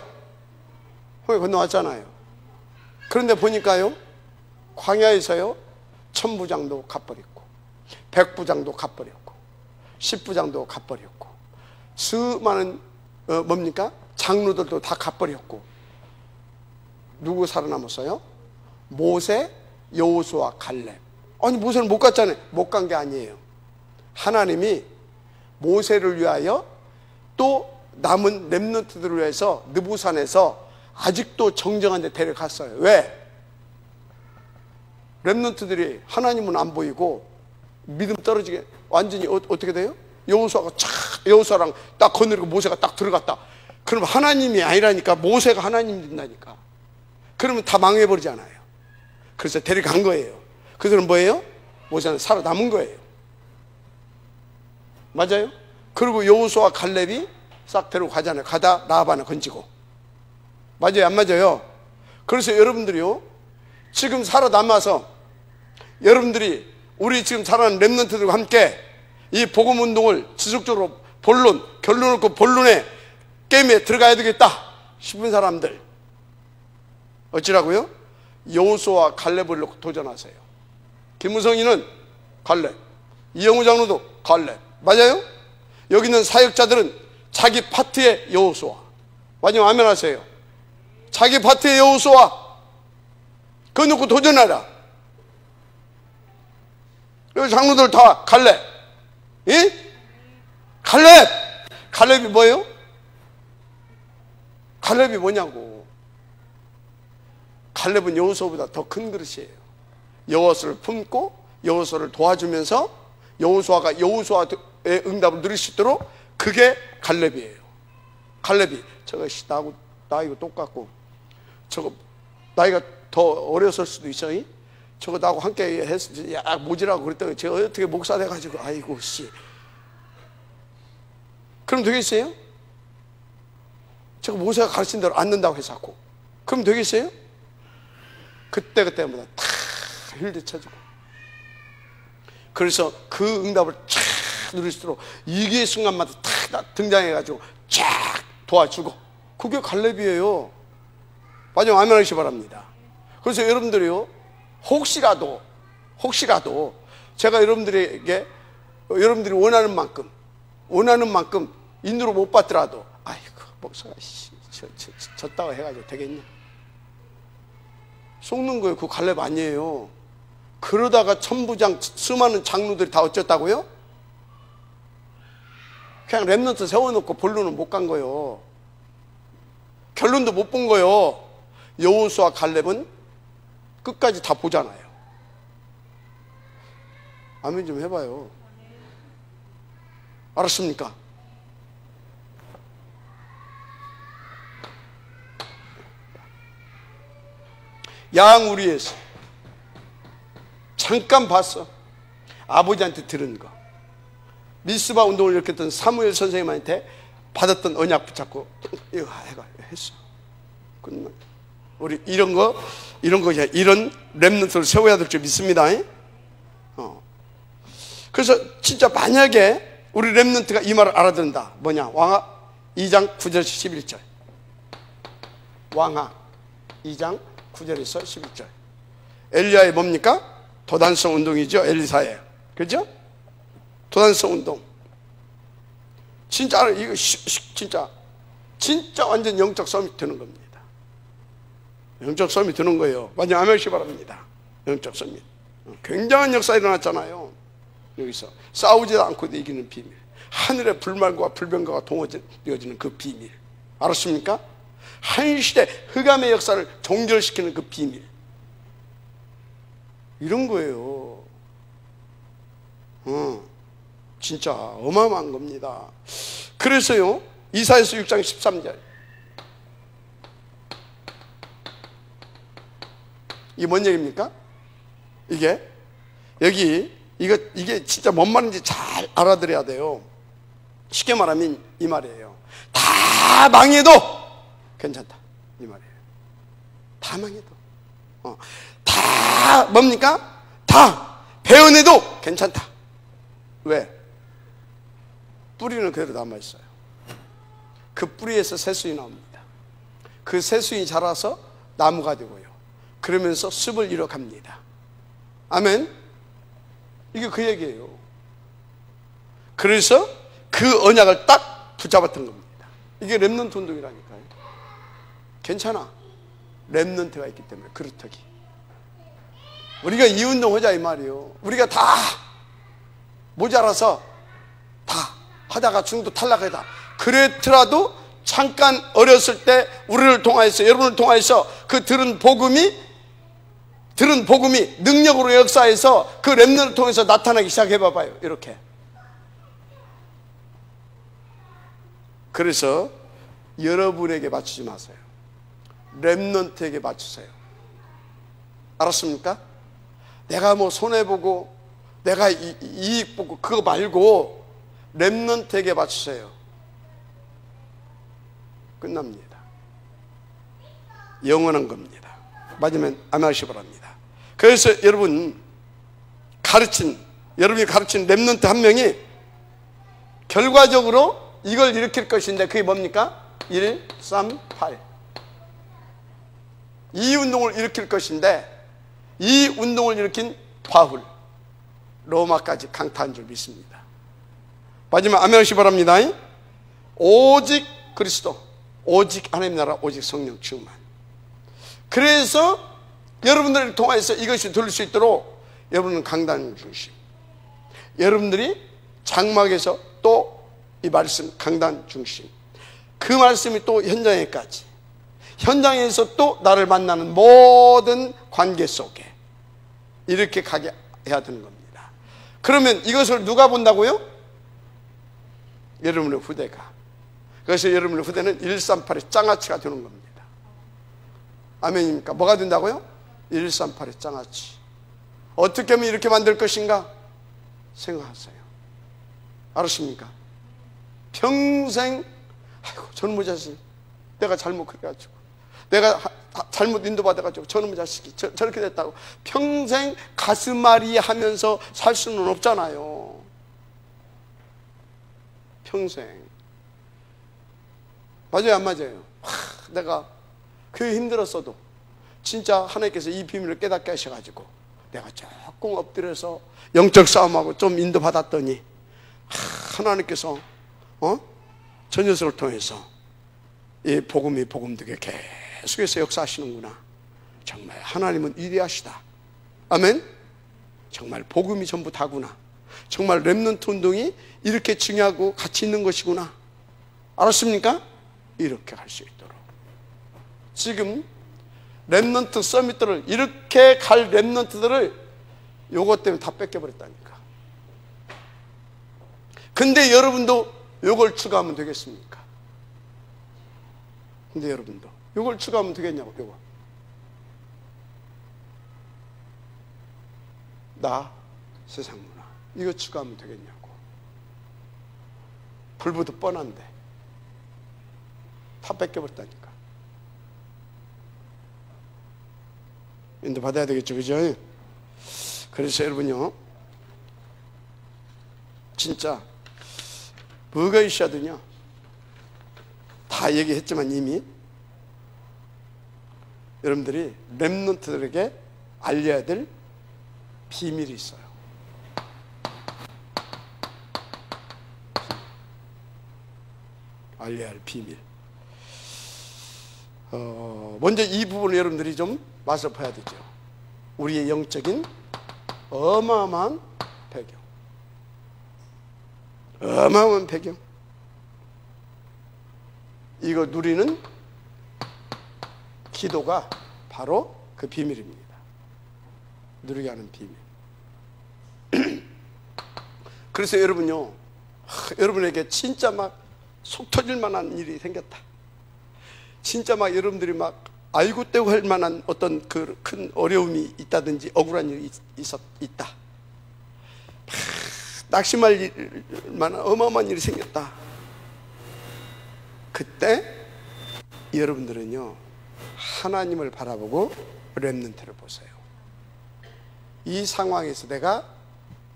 홍해 건너왔잖아요. 그런데 보니까요, 광야에서요, 1000부장도 갚버렸고, 100부장도 갚버렸고, 10부장도 갚버렸고, 수많은 뭡니까? 장로들도 다 갚버렸고, 누구 살아남았어요? 모세, 여호수아, 갈렙. 아니 모세는 못 갔잖아요. 못 간 게 아니에요. 하나님이 모세를 위하여 또 남은 렘넌트들을 위해서 느부산에서 아직도 정정한 데 데려갔어요. 왜? 렘넌트들이 하나님은 안 보이고 믿음 떨어지게 완전히 어떻게 돼요? 여호수아랑 딱 거느리고 모세가 딱 들어갔다. 그럼 하나님이 아니라니까, 모세가 하나님이 된다니까. 그러면 다 망해버리잖아요. 그래서 데려간 거예요. 그들은 뭐예요? 모세는 살아남은 거예요. 맞아요? 그리고 여호수아 갈렙이 싹 데리고 가잖아요. 가다 라합을 건지고. 맞아요? 안 맞아요? 그래서 여러분들이요, 지금 살아남아서 여러분들이 우리 지금 살아가는 렘넌트들과 함께 이 복음 운동을 지속적으로 결론 없고 본론의 게임에 들어가야 되겠다 싶은 사람들 어찌라고요? 여호수아와 갈렙을 놓고 도전하세요. 김무성이는 갈렙, 이영우 장로도 갈렙. 맞아요? 여기 있는 사역자들은 자기 파트의 여호수아. 맞아요? 아멘 하세요. 자기 파트의 여호수아 그거 놓고 도전하라. 여기 장로들 다 갈렙. 예? 갈렙이 뭐예요? 갈렙이 뭐냐고. 갈렙은 여호수아보다 더 큰 그릇이에요. 여호수아를 품고 여호수아를 도와주면서 여호수아가 여호수아의 응답을 누릴 수 있도록, 그게 갈렙이에요. 갈렙이 저거 나이가 똑같고 저거 나이가 더 어렸을 수도 있어요. 저거 나하고 함께 했을 야 모지라고 그랬더니 제가 어떻게 목사 돼가지고 아이고 씨. 그럼 되겠어요? 저거 모세가 가르친 대로 앉는다고 해서 하고 그럼 되겠어요? 그때마다 다 힐드 쳐주고, 그래서 그 응답을 쫙 누릴 수 있도록 위기의 순간마다 탁 등장해가지고 쫙 도와주고, 그게 갈렙이에요. 마지막 아멘 하시기 바랍니다. 그래서 여러분들이요, 혹시라도 제가 여러분들에게 여러분들이 원하는 만큼 인도를 못 받더라도 아이고 목사가 졌다고 해가지고 되겠냐, 속는 거예요. 그거 갈렙 아니에요. 그러다가 천부장 수많은 장로들이 다 어쩌다고요? 그냥 렘넌트 세워놓고 본론은 못 간 거예요. 결론도 못 본 거예요. 여호수아 갈렙은 끝까지 다 보잖아요. 아멘 좀 해봐요. 알았습니까? 양우리에서 잠깐 봤어. 아버지한테 들은 거. 미스바 운동을 일으켰던 사무엘 선생님한테 받았던 언약 붙잡고 이거 해가 했어. 우리 이런 렘넌트를 세워야 될 줄 믿습니다. 그래서 진짜 만약에 우리 렘넌트가 이 말을 알아듣는다. 뭐냐? 왕하 2장 9절에서 11절. 왕하 2장 9절에서 11절. 엘리야의 뭡니까? 도단성 운동이죠. 엘리사의. 그죠? 도단성 운동. 진짜 이거 진짜 완전 영적 싸움이 되는 겁니다. 영적 싸움이 되는 거예요. 완전 아멘시 바랍니다. 영적 싸움이. 굉장한 역사 일어났잖아요. 여기서 싸우지도 않고도 이기는 비밀. 하늘의 불말과 불병거가 동어되어지는 그 비밀. 알았습니까? 한 시대 흑암의 역사를 종결시키는 그 비밀. 이런 거예요. 진짜 어마어마한 겁니다. 그래서요, 이사야서 6장 13절. 이게 뭔 얘기입니까? 이게 진짜 뭔 말인지 잘 알아들어야 돼요. 쉽게 말하면 이 말이에요. 다 망해도 괜찮다, 이 말이에요. 다 망해도. 다 뭡니까? 다 베어내도 괜찮다. 왜? 뿌리는 그대로 남아있어요. 그 뿌리에서 새순이 나옵니다. 그 새순이 자라서 나무가 되고요, 그러면서 숲을 이뤄갑니다. 아멘. 이게 그 얘기예요. 그래서 그 언약을 딱 붙잡았던 겁니다. 이게 렘넌트 운동이라니까요. 괜찮아. 렘넌트가 있기 때문에 그렇다기. 우리가 이 운동 하자 이 말이에요. 우리가 다 모자라서 다 하다가 중도 탈락하다. 그랬더라도 잠깐 어렸을 때 우리를 통하여서, 여러분을 통하여서 그 들은 복음이 능력으로 역사해서 그 렘넌트를 통해서 나타나기 시작해봐봐요. 이렇게. 그래서 여러분에게 맞추지 마세요. 렘넌트에게 맞추세요. 알았습니까? 내가 뭐 손해보고 내가 이익 보고 그거 말고 렘넌트에게 맞추세요. 끝납니다. 영원한 겁니다. 맞으면 아멘하시기 바랍니다. 그래서 여러분이 가르친 렘넌트 한 명이 결과적으로 이걸 일으킬 것인데 그게 뭡니까? 1, 3, 8. 이 운동을 일으킬 것인데 이 운동을 일으킨 바울, 로마까지 강타한 줄 믿습니다. 마지막 아멘하시기 바랍니다. 오직 그리스도, 오직 하나님 나라, 오직 성령 충만. 그래서 여러분들을 통해서 이것이 들릴 수 있도록 여러분은 강단 중심, 여러분들이 장막에서 또 이 말씀 강단 중심, 그 말씀이 또 현장에까지, 현장에서 또 나를 만나는 모든 관계 속에 이렇게 가게 해야 되는 겁니다. 그러면 이것을 누가 본다고요? 여러분의 후대가. 그래서 여러분의 후대는 138의 장아찌가 되는 겁니다. 아멘입니까? 뭐가 된다고요? 138의 장아찌. 어떻게 하면 이렇게 만들 것인가? 생각하세요. 알았습니까? 평생 아이고 저놈의 자식, 내가 잘못 그래가지고, 내가 잘못 인도받아가지고 저놈의 자식이 저렇게 됐다고 평생 가슴앓이 하면서 살 수는 없잖아요. 평생. 맞아요, 안 맞아요? 내가 그 힘들었어도 진짜 하나님께서 이 비밀을 깨닫게 하셔가지고 내가 조금 엎드려서 영적 싸움하고 좀 인도받았더니 하나님께서 저 녀석을 통해서 이 복음이 복음되게 계속해서 역사하시는구나. 정말 하나님은 위대하시다. 아멘. 정말 복음이 전부 다구나. 정말 렘넌트 운동이 이렇게 중요하고 가치 있는 것이구나. 알았습니까? 이렇게 갈 수 있도록 지금 렘넌트 서밋들을, 이렇게 갈 렘넌트들을 요것 때문에 다 뺏겨버렸다니까. 근데 여러분도 요걸 추가하면 되겠습니까? 근데 여러분도 요걸 추가하면 되겠냐고. 요거 나 세상 문화 이거 추가하면 되겠냐고. 불보듯 뻔한데 다 뺏겨버렸다니까. 인도 받아야 되겠죠, 그죠? 그래서 여러분요, 진짜 뭐가 있어야 되냐? 다 얘기했지만 이미 여러분들이 렘넌트들에게 알려야 될 비밀이 있어요. 알려야 할 비밀. 먼저 이 부분을 여러분들이 좀 맛을 봐야 되죠. 우리의 영적인 어마어마한 배경, 어마어마한 배경, 이거 누리는 기도가 바로 그 비밀입니다. 누리게 하는 비밀. 그래서 여러분요, 여러분에게 진짜 막 속 터질 만한 일이 생겼다. 진짜 막 여러분들이 막 알고 떼고 할 만한 어떤 그 큰 어려움이 있다든지 억울한 일이 있다. 낙심할 만한 어마어마한 일이 생겼다. 그때 여러분들은요, 하나님을 바라보고 렘넌트를 보세요. 이 상황에서 내가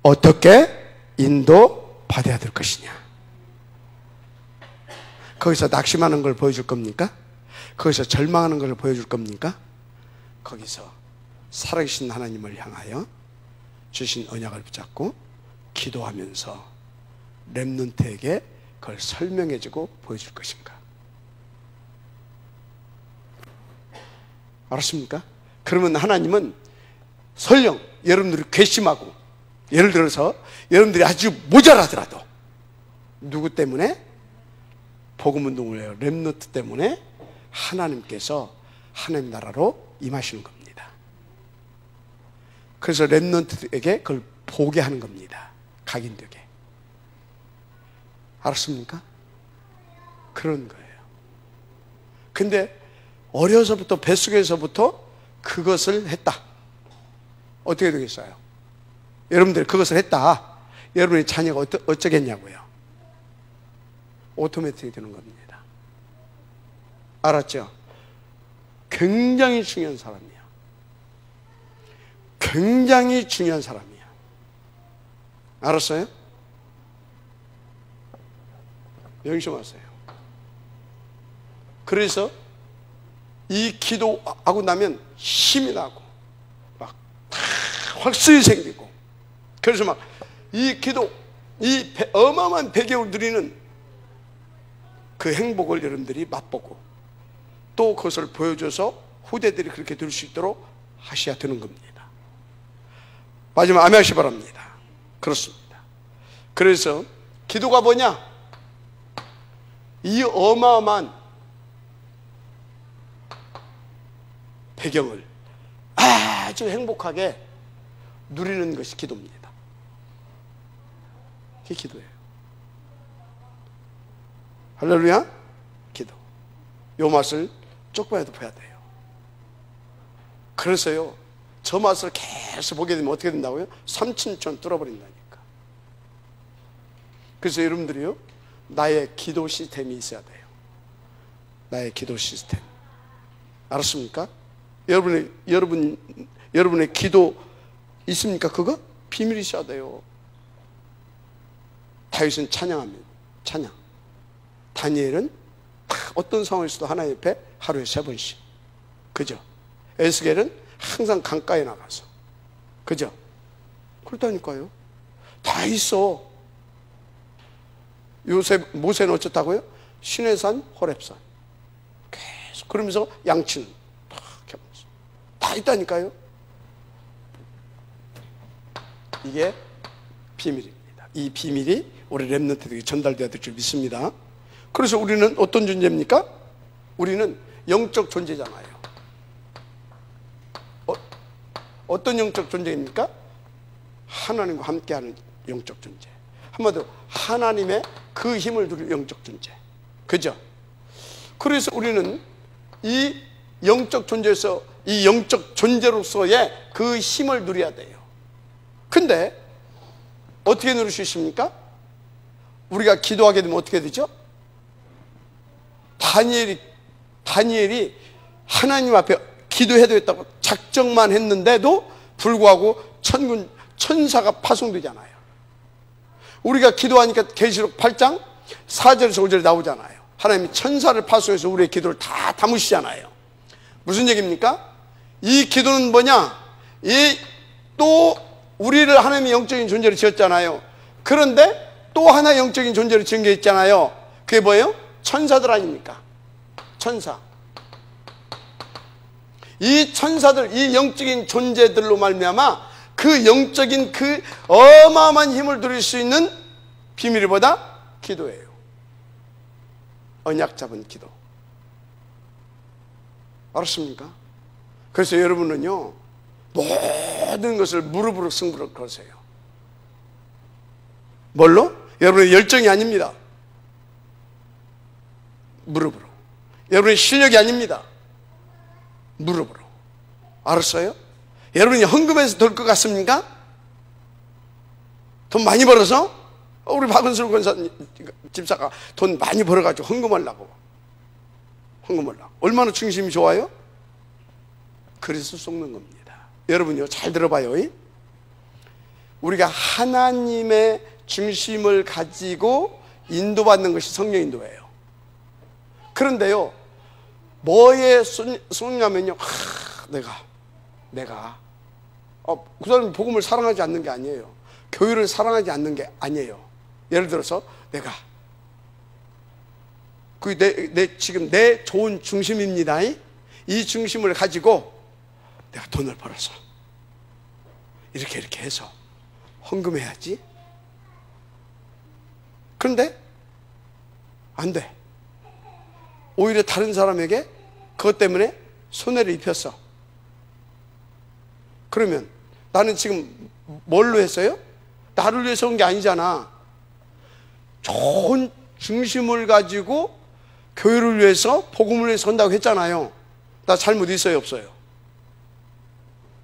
어떻게 인도받아야 될 것이냐. 거기서 낙심하는 걸 보여줄 겁니까? 거기서 절망하는 걸 보여줄 겁니까? 거기서 살아계신 하나님을 향하여 주신 언약을 붙잡고 기도하면서 렘넌트에게 그걸 설명해주고 보여줄 것인가? 알았습니까? 그러면 하나님은 설령 여러분들이 괘씸하고 예를 들어서 여러분들이 아주 모자라더라도 누구 때문에? 복음운동을 해요. 렘넌트 때문에 하나님께서 하나님 나라로 임하시는 겁니다. 그래서 렘넌트에게 그걸 보게 하는 겁니다. 각인되게. 알았습니까? 그런 거예요. 근데 어려서부터 뱃속에서부터 그것을 했다. 어떻게 되겠어요? 여러분들이 그것을 했다. 여러분의 자녀가 어쩌겠냐고요? 오토매틱이 되는 겁니다. 알았죠? 굉장히 중요한 사람이야. 굉장히 중요한 사람이야. 알았어요? 명심하세요. 그래서 이 기도하고 나면 힘이 나고 막 확실히 생기고, 그래서 막 이 기도, 이 어마어마한 배경을 누리는 그 행복을 여러분들이 맛보고 또 그것을 보여줘서 후대들이 그렇게 될 수 있도록 하셔야 되는 겁니다. 마지막 아멘하시 바랍니다. 그렇습니다. 그래서 기도가 뭐냐? 이 어마어마한 배경을 아주 행복하게 누리는 것이 기도입니다. 그게 기도예요. 할렐루야. 기도. 요 맛을 쪽봐야도 봐야 돼요. 그래서요, 저 맛을 계속 보게 되면 어떻게 된다고요? 삼천천 뚫어버린다니까. 그래서 여러분들이요, 나의 기도 시스템이 있어야 돼요. 나의 기도 시스템. 알았습니까? 여러분의 기도 있습니까? 그거? 비밀이 있어야 돼요. 다윗은 찬양합니다. 찬양. 다니엘은 어떤 상황에서도 하나님 옆에 하루에 3번씩. 그죠? 에스겔은 항상 강가에 나가서. 그죠? 그렇다니까요. 다 있어. 모세는 어쩌다고요? 시내산, 호렙산. 계속 그러면서 양치는 다 있다니까요. 이게 비밀입니다. 이 비밀이 우리 렘넌트들에게 전달되어야 될 줄 믿습니다. 그래서 우리는 어떤 존재입니까? 우리는 영적 존재잖아요. 어떤 영적 존재입니까? 하나님과 함께하는 영적 존재. 한마디로 하나님의 그 힘을 누릴 영적 존재. 그죠? 그래서 우리는 이 영적 존재에서 이 영적 존재로서의 그 힘을 누려야 돼요. 근데 어떻게 누릴 수 있습니까? 우리가 기도하게 되면 어떻게 되죠? 다니엘이 하나님 앞에 기도해야 되겠다고 작정만 했는데도 불구하고 천사가 파송되잖아요. 우리가 기도하니까 계시록 8장 4절에서 5절에 나오잖아요. 하나님이 천사를 파송해서 우리의 기도를 다 담으시잖아요. 무슨 얘기입니까? 이 기도는 뭐냐? 또 우리를 하나님의 영적인 존재로 지었잖아요. 그런데 또 하나의 영적인 존재로 지은 게 있잖아요. 그게 뭐예요? 천사들 아닙니까? 천사. 이 천사들, 이 영적인 존재들로 말미암아 그 영적인 그 어마어마한 힘을 누릴 수 있는 비밀이 뭐다? 기도예요. 언약 잡은 기도. 알았습니까? 그래서 여러분은요, 모든 것을 무릎으로 승부를 거세요. 뭘로? 여러분의 열정이 아닙니다. 무릎으로. 여러분의 실력이 아닙니다. 무릎으로. 알았어요? 여러분이 헌금해서 될 것 같습니까? 돈 많이 벌어서? 우리 박은슬 집사가 돈 많이 벌어가지고 헌금하려고. 얼마나 중심이 좋아요? 그래서 속는 겁니다. 여러분요, 잘 들어봐요. 우리가 하나님의 중심을 가지고 인도받는 것이 성령 인도예요. 그런데요, 뭐에 쏟냐면요, 내가 그 사람이 복음을 사랑하지 않는 게 아니에요. 교회를 사랑하지 않는 게 아니에요. 예를 들어서 내가 지금 내 좋은 중심입니다. 이 중심을 가지고 내가 돈을 벌어서 이렇게 해서 헌금해야지. 그런데 안 돼. 오히려 다른 사람에게 그것 때문에 손해를 입혔어. 그러면 나는 지금 뭘로 했어요? 나를 위해서 온 게 아니잖아. 좋은 중심을 가지고 교회를 위해서, 복음을 위해서 한다고 했잖아요. 나 잘못 있어요, 없어요?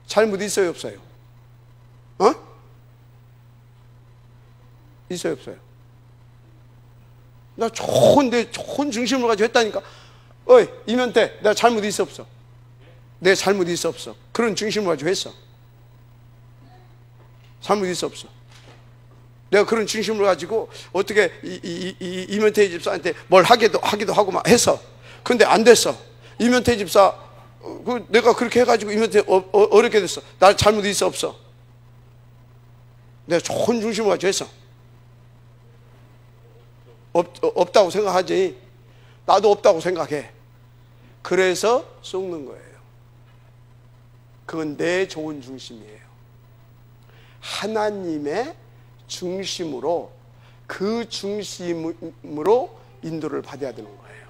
잘못 있어요, 없어요? 있어요, 없어요? 나 좋은 중심을 가지고 했다니까. 어이, 이면태, 내가 잘못 있어, 없어? 내 잘못 있어, 없어? 그런 중심을 가지고 했어. 잘못 있어, 없어? 내가 그런 중심을 가지고 어떻게 이면태 집사한테 뭘 하기도 하고 막 했어. 근데 안 됐어. 이면태 집사, 내가 그렇게 해가지고 이면태 어렵게 됐어. 나 잘못 있어, 없어? 내가 좋은 중심을 가지고 했어. 없다고 생각하지. 나도 없다고 생각해. 그래서 쏟는 거예요. 그건 내 좋은 중심이에요. 하나님의 중심으로, 그 중심으로 인도를 받아야 되는 거예요.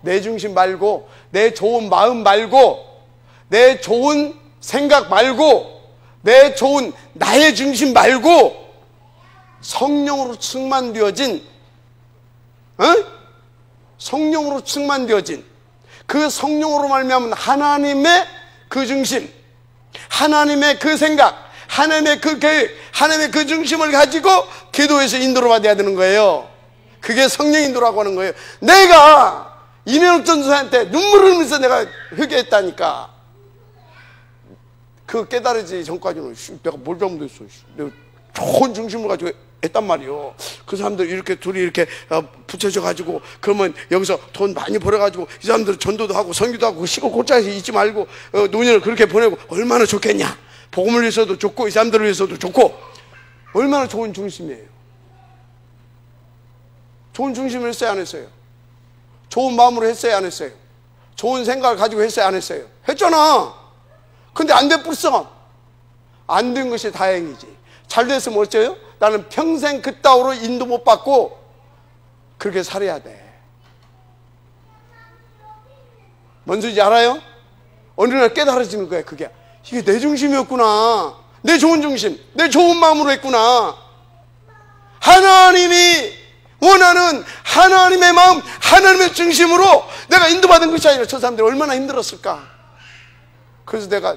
내 중심 말고, 내 좋은 마음 말고, 내 좋은 생각 말고, 내 좋은 나의 중심 말고, 성령으로 충만되어진, 성령으로 충만되어진 그 성령으로 말미암은 하나님의 그 중심, 하나님의 그 생각, 하나님의 그 계획, 하나님의 그 중심을 가지고 기도에서 인도를 받아야 되는 거예요. 그게 성령 인도라고 하는 거예요. 내가 이면옥 전도사한테 눈물을 흘리면서 내가 회개했다니까. 그거 깨달아지기 전까지는 내가 뭘 잘못했어. 내가 좋은 중심을 가지고 했단 말이요. 그 사람들 이렇게 둘이 이렇게 붙여져 가지고, 그러면 여기서 돈 많이 벌어 가지고 이 사람들 전도도 하고 선교도 하고 시골 골짜기에서 있지 말고 노년을 그렇게 보내고 얼마나 좋겠냐. 복음을 위해서도 좋고 이 사람들을 위해서도 좋고. 얼마나 좋은 중심이에요. 좋은 중심을 했어요, 안 했어요? 좋은 마음으로 했어요, 안 했어요? 좋은 생각을 가지고 했어요, 안 했어요? 했잖아. 근데 안 됐어. 안 된 것이 다행이지. 잘 됐으면 어째요? 나는 평생 그따위로 인도 못 받고 그렇게 살아야 돼. 뭔 소리인지 알아요? 어느 날 깨달아지는 거야. 그게 이게 내 중심이었구나. 내 좋은 중심, 내 좋은 마음으로 했구나. 하나님이 원하는 하나님의 마음, 하나님의 중심으로 내가 인도받은 것이 아니라 저 사람들이 얼마나 힘들었을까. 그래서 내가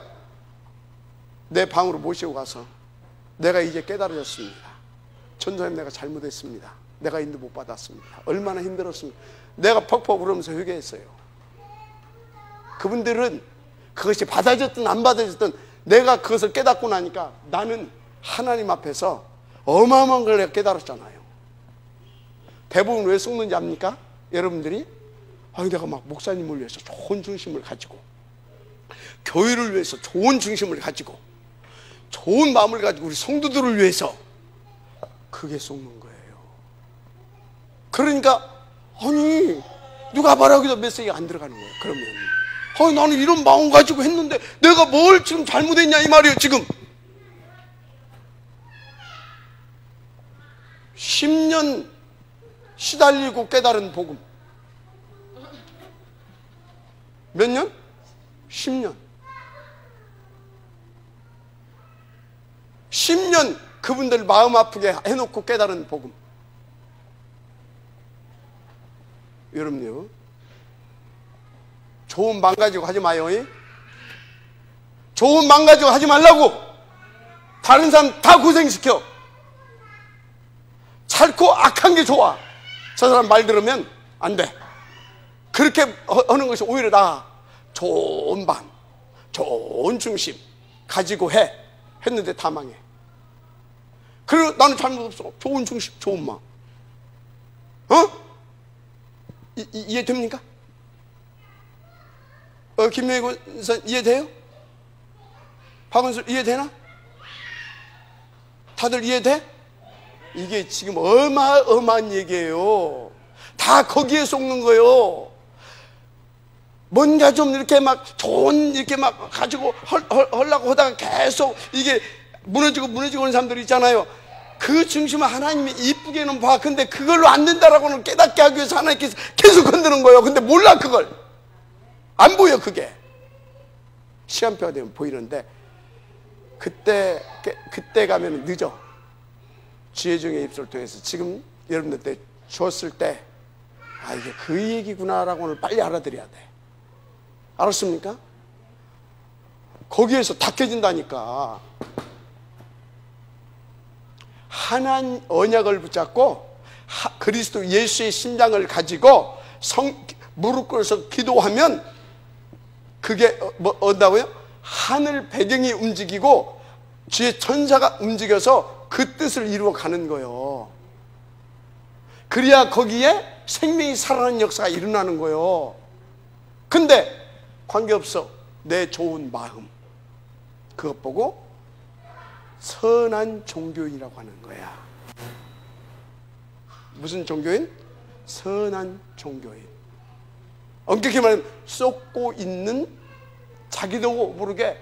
내 방으로 모시고 가서 내가 이제 깨달아졌습니다. 전사님, 내가 잘못했습니다. 내가 인도 못 받았습니다. 얼마나 힘들었습니까? 내가 퍽퍽 울으면서 회개했어요. 그분들은 그것이 받아졌든 안 받아졌든 내가 그것을 깨닫고 나니까 나는 하나님 앞에서 어마어마한 걸 내가 깨달았잖아요. 대부분 왜 속는지 압니까? 여러분들이 내가 막 목사님을 위해서 좋은 중심을 가지고, 교회를 위해서 좋은 중심을 가지고, 좋은 마음을 가지고 우리 성도들을 위해서, 그게 속는 거예요. 그러니까 아니 누가 말하기도 메시지가 안 들어가는 거예요. 그러면 나는 이런 마음 가지고 했는데 내가 뭘 지금 잘못했냐 이 말이에요. 지금 10년 시달리고 깨달은 복음. 몇 년? 10년. 10년 그분들 마음 아프게 해놓고 깨달은 복음. 여러분요, 좋은 마음 가지고 하지 마요. 좋은 마음 가지고 하지 말라고. 다른 사람 다 고생시켜. 잘고 악한 게 좋아. 저 사람 말 들으면 안 돼. 그렇게 하는 것이 오히려 나아. 좋은 마음, 좋은 중심 가지고 했는데 다 망해. 그리고 나는 잘못 없어. 좋은 중심, 좋은 마음. 이해됩니까? 김명희 권사 이해돼요? 박은술 이해되나? 다들 이해돼? 이게 지금 어마어마한 얘기예요. 다 거기에 속는 거예요. 뭔가 좀 이렇게 막 좋은 이렇게 막 가지고 하려고 하다가 계속 이게 무너지고 오는 사람들이 있잖아요. 그 중심을 하나님이 이쁘게는 봐. 근데 그걸로 안 된다라고는 깨닫게 하기 위해서 하나님께서 계속 건드는 거예요. 근데 몰라, 그걸. 안 보여, 그게. 시간표가 되면 보이는데, 그때 가면 늦어. 지혜중의 입술을 통해서 지금 여러분들한테 주었을 때, 아, 이게 그 얘기구나라고는 빨리 알아들여야 돼. 알았습니까? 거기에서 다 깨진다니까. 하나님 언약을 붙잡고 그리스도 예수의 심장을 가지고 무릎 꿇어서 기도하면 그게 뭐다고요? 하늘 배경이 움직이고 주의 천사가 움직여서 그 뜻을 이루어 가는 거예요. 그래야 거기에 생명이 살아나는 역사가 일어나는 거예요. 근데 관계없어. 내 좋은 마음, 그것 보고 선한 종교인이라고 하는 거야. 무슨 종교인? 선한 종교인. 엄격히 말하면 쏟고 있는, 자기도 모르게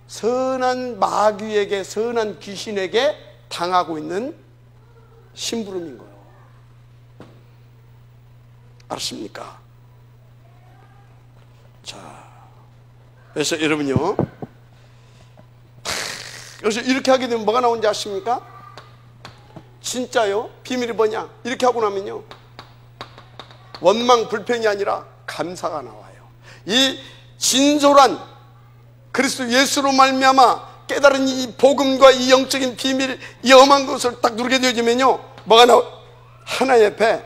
선한 마귀에게, 선한 귀신에게 당하고 있는 심부름인 거예요. 알았습니까? 자, 그래서 여러분요, 그래서 이렇게 하게 되면 뭐가 나오는지 아십니까? 진짜요? 비밀이 뭐냐? 이렇게 하고 나면요, 원망 불평이 아니라 감사가 나와요. 이 진솔한 그리스도 예수로 말미암아 깨달은 이 복음과 이 영적인 비밀, 이 엄한 것을 딱 누르게 되어지면요, 뭐가 나와? 하나님 앞에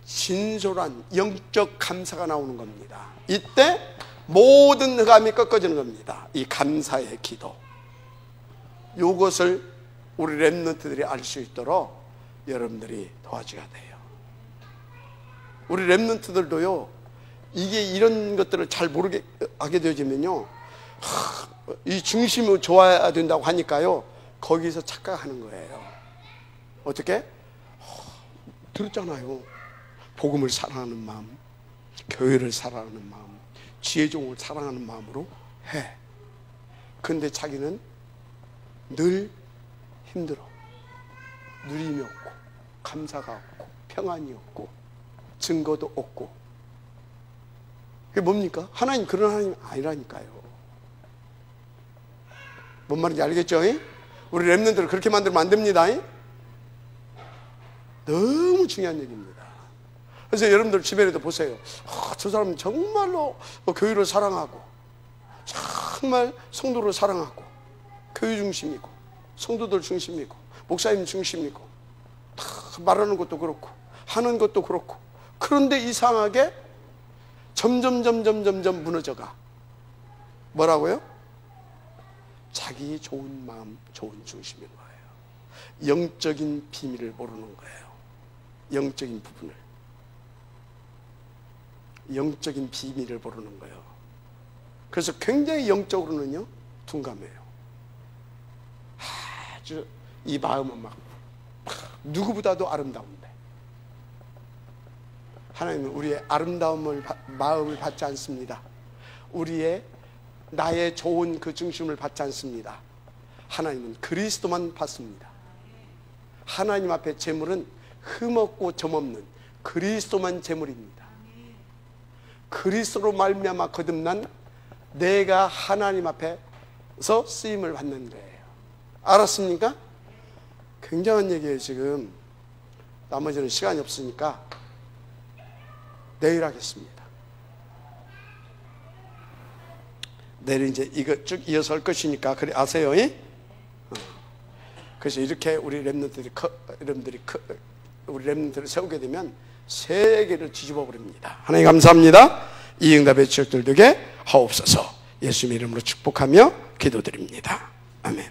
진솔한 영적 감사가 나오는 겁니다. 이때 모든 흑암이 꺾어지는 겁니다. 이 감사의 기도, 이것을 우리 렘넌트들이 알 수 있도록 여러분들이 도와줘야 돼요. 우리 렘넌트들도요, 이게 이런 것들을 잘 모르게 하게 되어지면요, 이 중심이 좋아야 된다고 하니까요, 거기서 착각하는 거예요. 어떻게? 들었잖아요. 복음을 사랑하는 마음, 교회를 사랑하는 마음, 지혜종을 사랑하는 마음으로 해. 근데 자기는 늘 힘들어. 누림이 없고, 감사가 없고, 평안이 없고, 증거도 없고. 그게 뭡니까? 하나님 그런 하나님 아니라니까요. 뭔 말인지 알겠죠? 우리 렘넌트를 그렇게 만들면 안 됩니다. 너무 중요한 얘기입니다. 그래서 여러분들 주변에도 보세요. 저 사람은 정말로 교회를 사랑하고, 정말 성도를 사랑하고, 교회 중심이고, 성도들 중심이고, 목사님 중심이고, 다 말하는 것도 그렇고 하는 것도 그렇고, 그런데 이상하게 점점 무너져가. 뭐라고요? 자기 좋은 마음, 좋은 중심인 거예요. 영적인 비밀을 모르는 거예요. 영적인 부분을, 영적인 비밀을 모르는 거예요. 그래서 굉장히 영적으로는요, 둔감해요. 아주 이 마음은 막 누구보다도 아름다운데, 하나님은 우리의 아름다움을, 마음을 받지 않습니다. 우리의 나의 좋은 그 중심을 받지 않습니다. 하나님은 그리스도만 받습니다. 하나님 앞에 재물은 흠없고 점없는 그리스도만 재물입니다. 그리스도로 말미암아 거듭난 내가 하나님 앞에서 쓰임을 받는 거예요. 알았습니까? 굉장한 얘기예요. 지금 나머지는 시간이 없으니까 내일 하겠습니다. 내일 이제 이거 쭉 이어서 할 것이니까, 그래 아세요? 그래서 이렇게 우리 렘넌트들이 우리 렘넌트를 세우게 되면 세계를 뒤집어 버립니다. 하나님 감사합니다. 이 응답의 지역들 되게 하옵소서. 예수님 이름으로 축복하며 기도드립니다. 아멘.